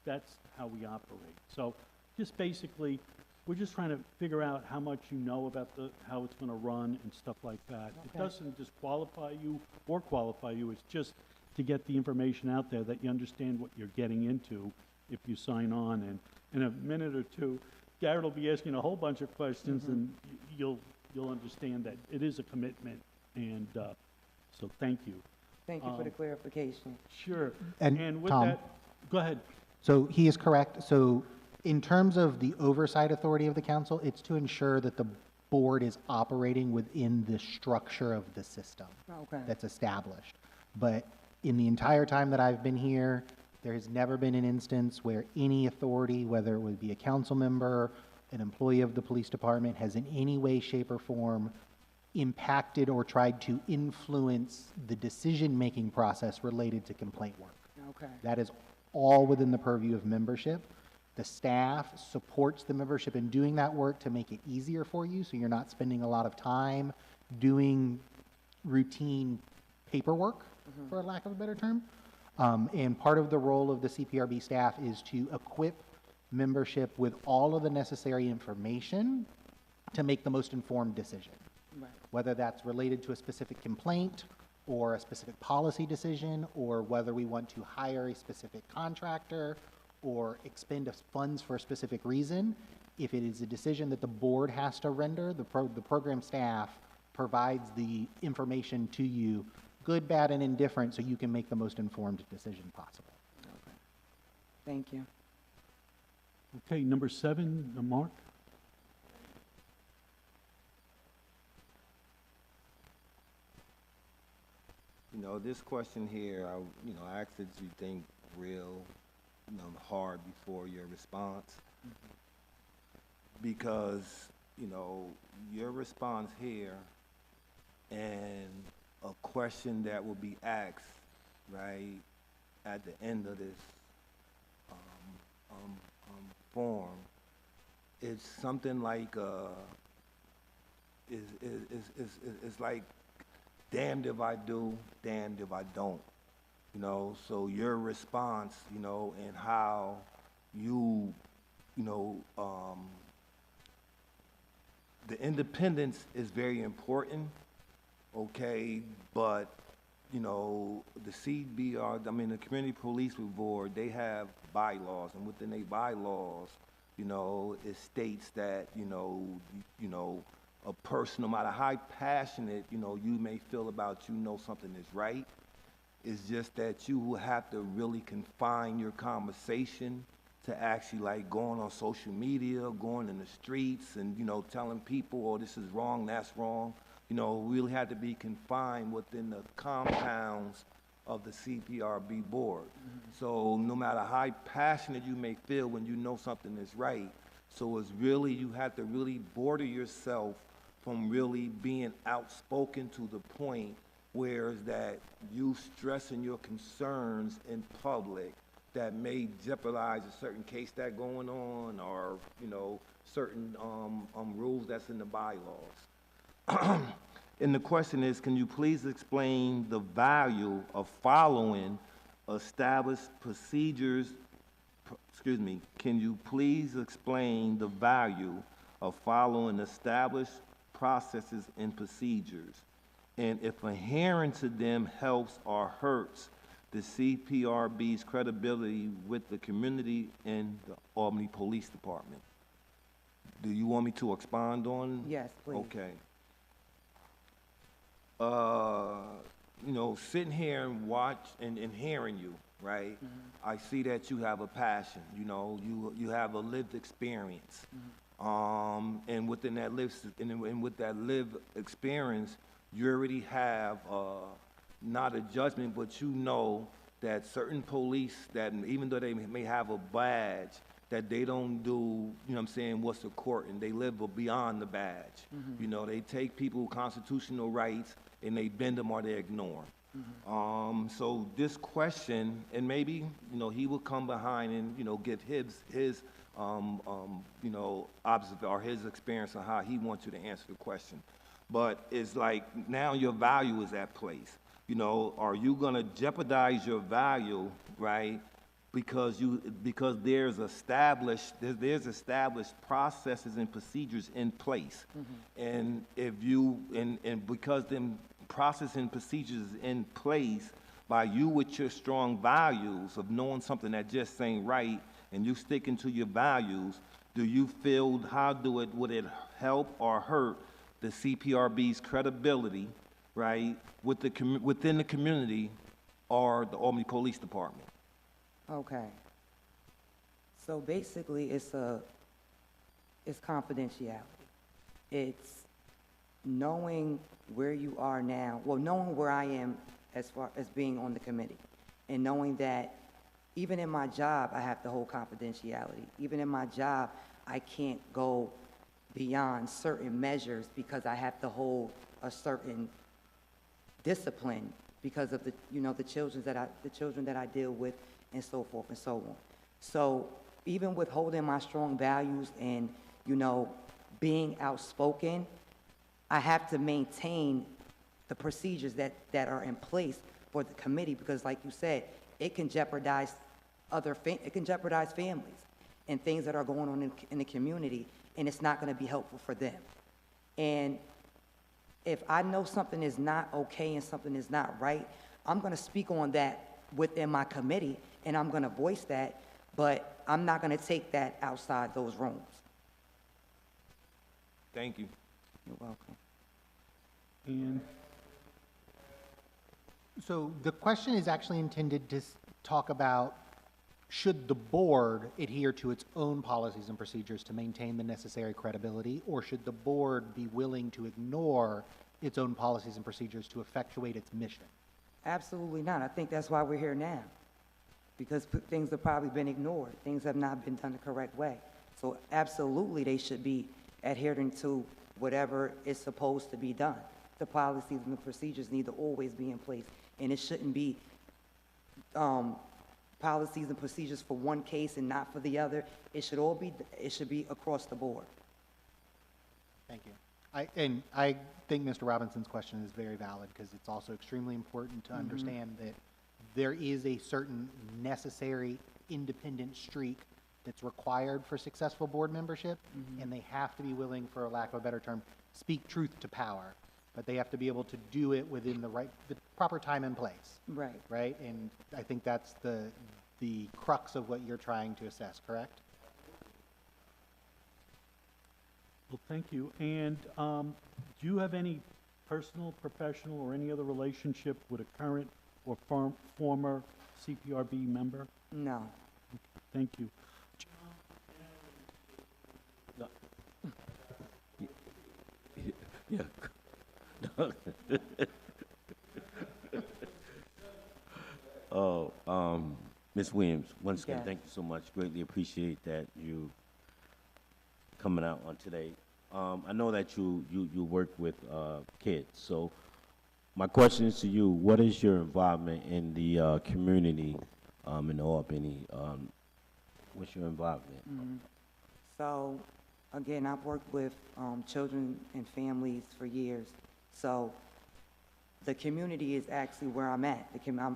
that's how we operate. So just basically, we're just trying to figure out how much you know about how it's going to run and stuff like that. It Okay. doesn't disqualify you or qualify you. It's just to get the information out there that you understand what you're getting into if you sign on. And in a minute or two, Garrett will be asking a whole bunch of questions, and you'll understand that it is a commitment. And so thank you. Thank you for the clarification. Sure. And with Tom? that, go ahead. So he is correct. So in terms of the oversight authority of the council, it's to ensure that board is operating within the structure of the system Okay. that's established. But in the entire time that I've been here, there has never been an instance where any authority, whether it would be a council member, an employee of the police department, has in any way, shape, or form impacted or tried to influence the decision-making process related to complaint work. Okay. That is all within the purview of membership. The staff supports the membership in doing that work to make it easier for you, so you're not spending a lot of time doing routine paperwork, for a lack of a better term. And part of the role of the CPRB staff is to equip membership with all of the necessary information to make the most informed decision. Right. Whether that's related to a specific complaint or a specific policy decision, or whether we want to hire a specific contractor or expend funds for a specific reason. If it is a decision that the board has to render, the program staff provides the information to you, good, bad, and indifferent, so you can make the most informed decision possible. Okay. Thank you. Okay, number 7, Mark? You know, this question here, I asked that you think real, hard before your response. Because, your response here and a question that will be asked, right, at the end of this form, it's something like, it's like, damned if I do, damned if I don't. So your response, and how you, the independence is very important, okay, but, the the Community Police Board, they have bylaws, and within their bylaws, it states that, a person, no matter how passionate, you may feel about something is right, it's just that you will have to really confine your conversation to actually like going on social media, going in the streets and, telling people, oh, this is wrong, that's wrong. Really had to be confined within the compounds of the CPRB board. So no matter how passionate you may feel when you know something is right, so it's really, you have to really border yourself from really being outspoken to the point where is that you stressing your concerns in public that may jeopardize a certain case that's going on or, certain rules that's in the bylaws. And the question is, can you please explain the value of following established procedures, can you please explain the value of following established processes and procedures, and if adhering to them helps or hurts the CPRB's credibility with the community and the Albany Police Department? Do you want me to expand on? Yes, please. Okay. Sitting here and watch and hearing you, right? I see that you have a passion, you have a lived experience. And within that with that lived experience, you already have not a judgment, but that certain police that even though they may have a badge, that they don't do, what's the court, and they live beyond the badge. They take people's constitutional rights and they bend them or they ignore them. So this question, and maybe, he will come behind and, give his or his experience on how he wants you to answer the question. But it's like now your value is at place. Are you gonna jeopardize your value, right? Because there's established processes and procedures in place, and if you and because them process and procedures is in place by you with your strong values of knowing something that just ain't right, and you sticking to your values, do you feel would it help or hurt the CPRB's credibility, right, within the community or the Albany Police Department? Okay. So basically, it's confidentiality. it's knowing where you are now, well, knowing where I am as far as being on the committee, and knowing that even in my job, I have to hold confidentiality. Even in my job, I can't go beyond certain measures because I have to hold a certain discipline because of the, you know, the children that I deal with and so forth and so on. So even with holding my strong values and, you know, being outspoken, I have to maintain the procedures that are in place for the committee because, like you said, it can jeopardize families and things that are going on in the community, and it's not going to be helpful for them. And if I know something is not okay and something is not right, I'm going to speak on that within my committee, and I'm going to voice that, but I'm not going to take that outside those rooms. Thank you. You're welcome. And So the question is actually intended to talk about, should the board adhere to its own policies and procedures to maintain the necessary credibility, or should the board be willing to ignore its own policies and procedures to effectuate its mission? Absolutely not. I think that's why we're here now, because things have probably been ignored. Things have not been done the correct way. So absolutely, they should be adhering to whatever is supposed to be done. The policies and the procedures need to always be in place, and it shouldn't be policies and procedures for one case and not for the other. It should be across the board. Thank you. I think Mr. Robinson's question is very valid because it's also extremely important to understand that there is a certain necessary independent streak that's required for successful board membership, and they have to be willing, for a lack of a better term, speak truth to power, but they have to be able to do it within the proper time and place. Right. Right? And I think that's the crux of what you're trying to assess, correct? well, thank you. And do you have any personal, professional, or any other relationship with a current or former CPRB member? No. Thank you. Yeah. Ms. Williams, once again, Yes. thank you so much. Greatly appreciate that you coming out on today. I know that you work with kids, so my question is to you: what is your involvement in the community in Albany? What's your involvement? So, again, I've worked with children and families for years. So, the community is actually where I'm at.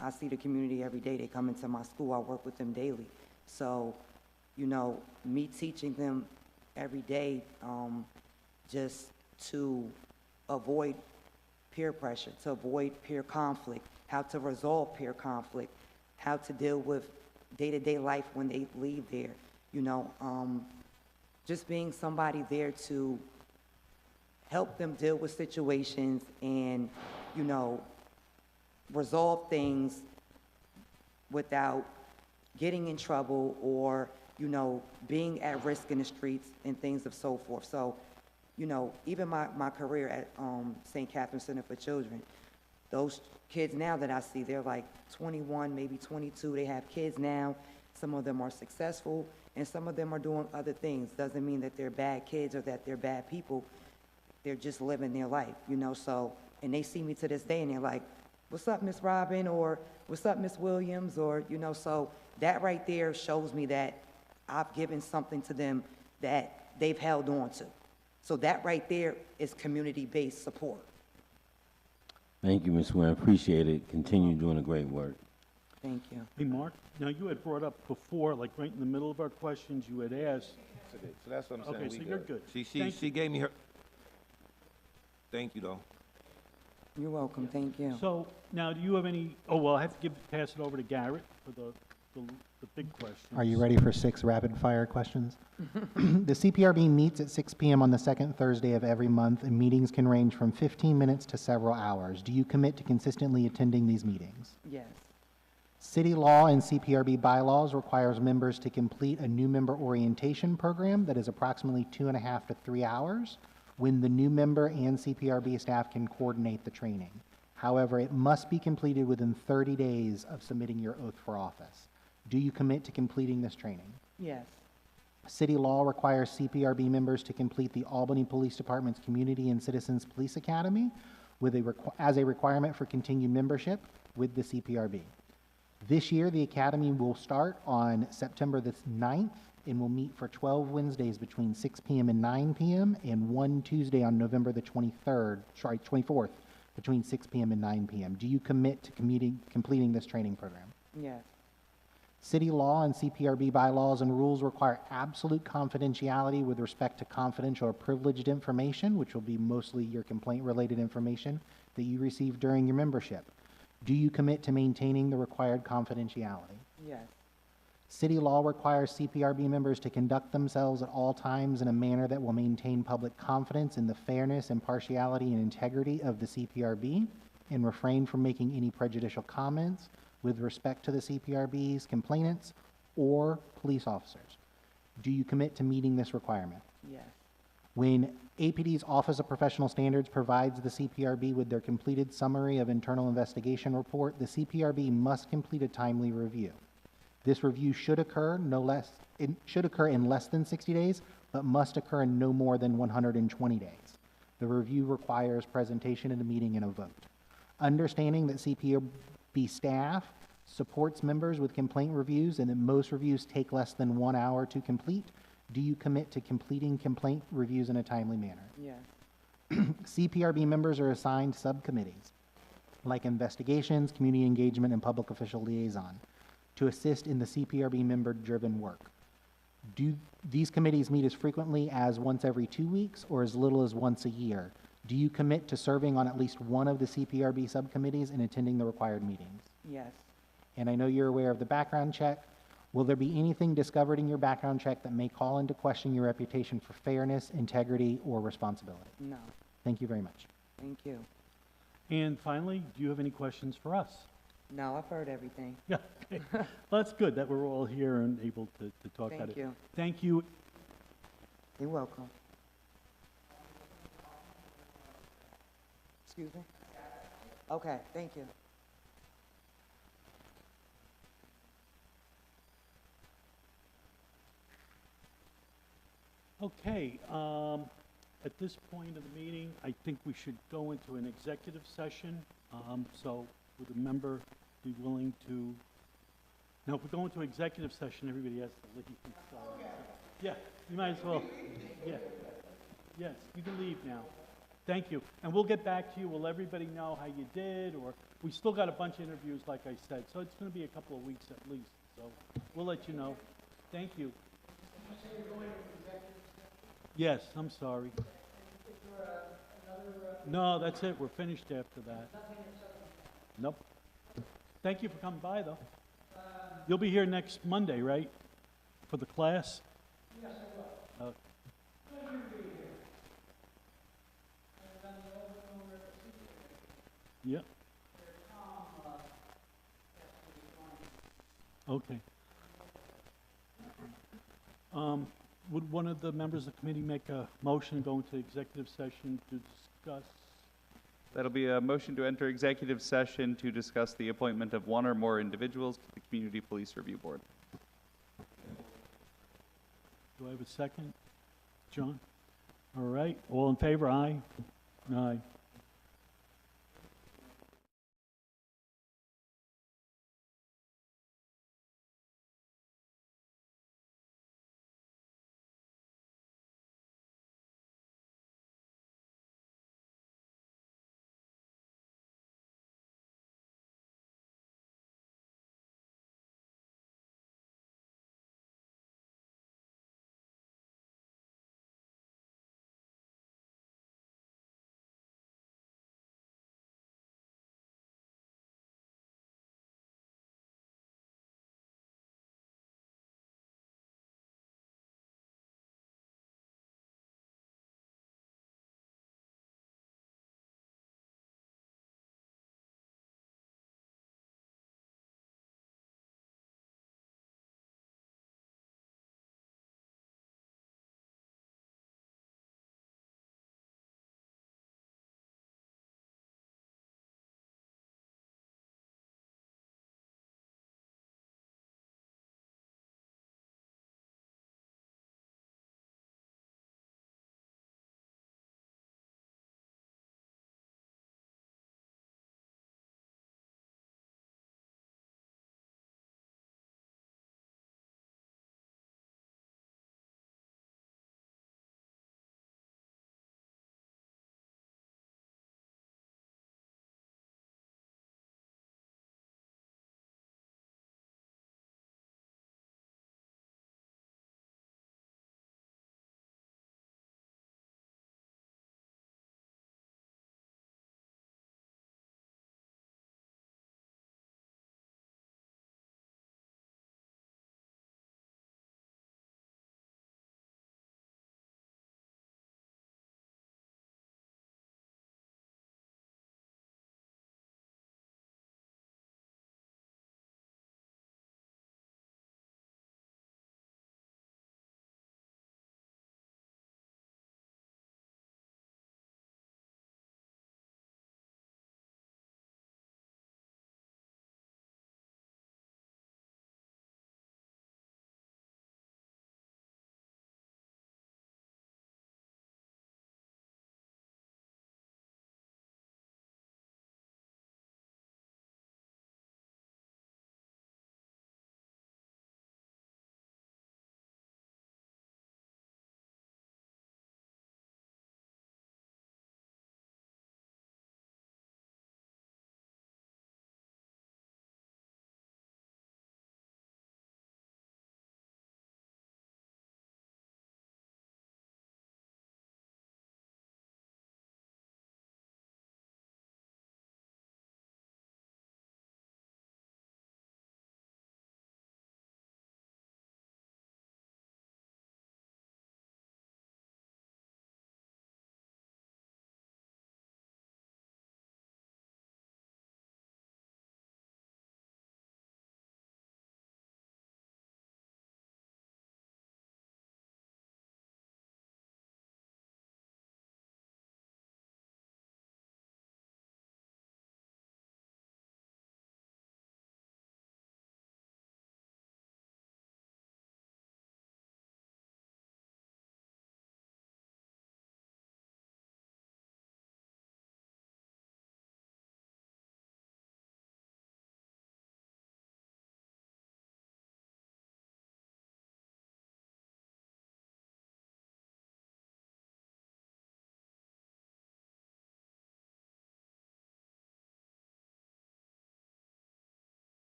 I see the community every day. They come into my school. I work with them daily. So, you know, me teaching them every day just to avoid peer pressure, to avoid peer conflict, how to resolve peer conflict, how to deal with day-to-day life when they leave there, you know, just being somebody there to help them deal with situations and, you know, resolve things without getting in trouble or, you know, being at risk in the streets and things of so forth. So, you know, even my career at St. Catherine Center for Children, those kids now that I see, they're like 21, maybe 22. They have kids now. Some of them are successful, and some of them are doing other things. Doesn't mean that they're bad kids or that they're bad people. They're just living their life, you know, so, and they see me to this day, and they're like, what's up, Miss Robin, or what's up, Miss Williams, or, you know, so that right there shows me that I've given something to them that they've held on to. So that right there is community-based support. Thank you, Ms. Williams. Appreciate it. Continue doing the great work. Thank you. Hey, Mark, now you had brought up before, like right in the middle of our questions, you had asked, So that's what I'm saying. Okay, We so you're good. She Thank you. gave me her. Thank you, though. You're welcome, thank you. so now do you have any, oh, well, I have to pass it over to Garrett for the big questions. Are you ready for 6 rapid-fire questions? The CPRB meets at 6 p.m. on the second Thursday of every month, and meetings can range from 15 minutes to several hours. Do you commit to consistently attending these meetings? Yes, City law and CPRB bylaws requires members to complete a new member orientation program that is approximately 2.5 to 3 hours. when the new member and CPRB staff can coordinate the training. However, it must be completed within 30 days of submitting your oath for office. Do you commit to completing this training? Yes. City law requires CPRB members to complete the Albany Police Department's Community and Citizens Police Academy as a requirement for continued membership with the CPRB. This year, the academy will start on September the 9th and will meet for 12 Wednesdays between 6 p.m. and 9 p.m. and one Tuesday on November the 24th between 6 p.m. and 9 p.m. Do you commit to completing this training program? Yes. City law and CPRB bylaws and rules require absolute confidentiality with respect to confidential or privileged information, which will be mostly your complaint-related information that you receive during your membership. Do you commit to maintaining the required confidentiality? Yes. City law requires CPRB members to conduct themselves at all times in a manner that will maintain public confidence in the fairness, impartiality, and integrity of the CPRB and refrain from making any prejudicial comments with respect to the CPRB's complainants or police officers. Do you commit to meeting this requirement? Yes. When APD's Office of Professional Standards provides the CPRB with their completed summary of internal investigation report, the CPRB must complete a timely review. This review should occur in less than 60 days, but must occur in no more than 120 days. The review requires presentation at a meeting and a vote. Understanding that CPRB staff supports members with complaint reviews and that most reviews take less than 1 hour to complete, do you commit to completing complaint reviews in a timely manner? Yes. CPRB members are assigned subcommittees like investigations, community engagement, and public official liaison to assist in the CPRB member-driven work. Do these committees meet as frequently as once every 2 weeks or as little as once a year? Do you commit to serving on at least one of the CPRB subcommittees and attending the required meetings? Yes. And I know you're aware of the background check. Will there be anything discovered in your background check that may call into question your reputation for fairness, integrity, or responsibility? No. Thank you very much. Thank you. And finally, do you have any questions for us? No, I've heard everything. Yeah, okay. Well, that's good that we're all here and able to talk about it. Thank you. Thank you. You're welcome. Excuse me? Okay, thank you. Okay, at this point of the meeting, I think we should go into an executive session. So would a member be willing to? Now, if we go into executive session, everybody has to leave. So, yeah, you might as well. Yeah. Yes, you can leave now. Thank you. And we'll get back to you. We'll let everybody know how you did, or we still got a bunch of interviews, like I said. So it's going to be a couple of weeks at least. So we'll let you know. Thank you. Yes, I'm sorry. No, that's it. We're finished after that. Nope. Thank you for coming by, though. You'll be here next Monday, right? For the class? Yes, I will. Yep. Okay. Would one of the members of the committee make a motion to go into executive session to discuss? That'll be a motion to enter executive session to discuss the appointment of one or more individuals to the Community Police Review Board. Do I have a second? John? All right. All in favor? Aye. Aye.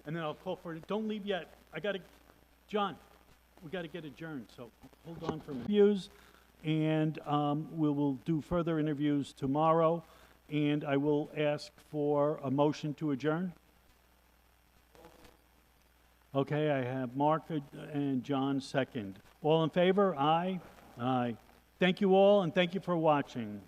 and then I'll call for it. Don't leave yet. John, we got to get adjourned, so hold on for interviews. And we will do further interviews tomorrow. And I will ask for a motion to adjourn. Okay, I have Mark and John second. All in favor? Aye? Aye. Thank you all, and thank you for watching.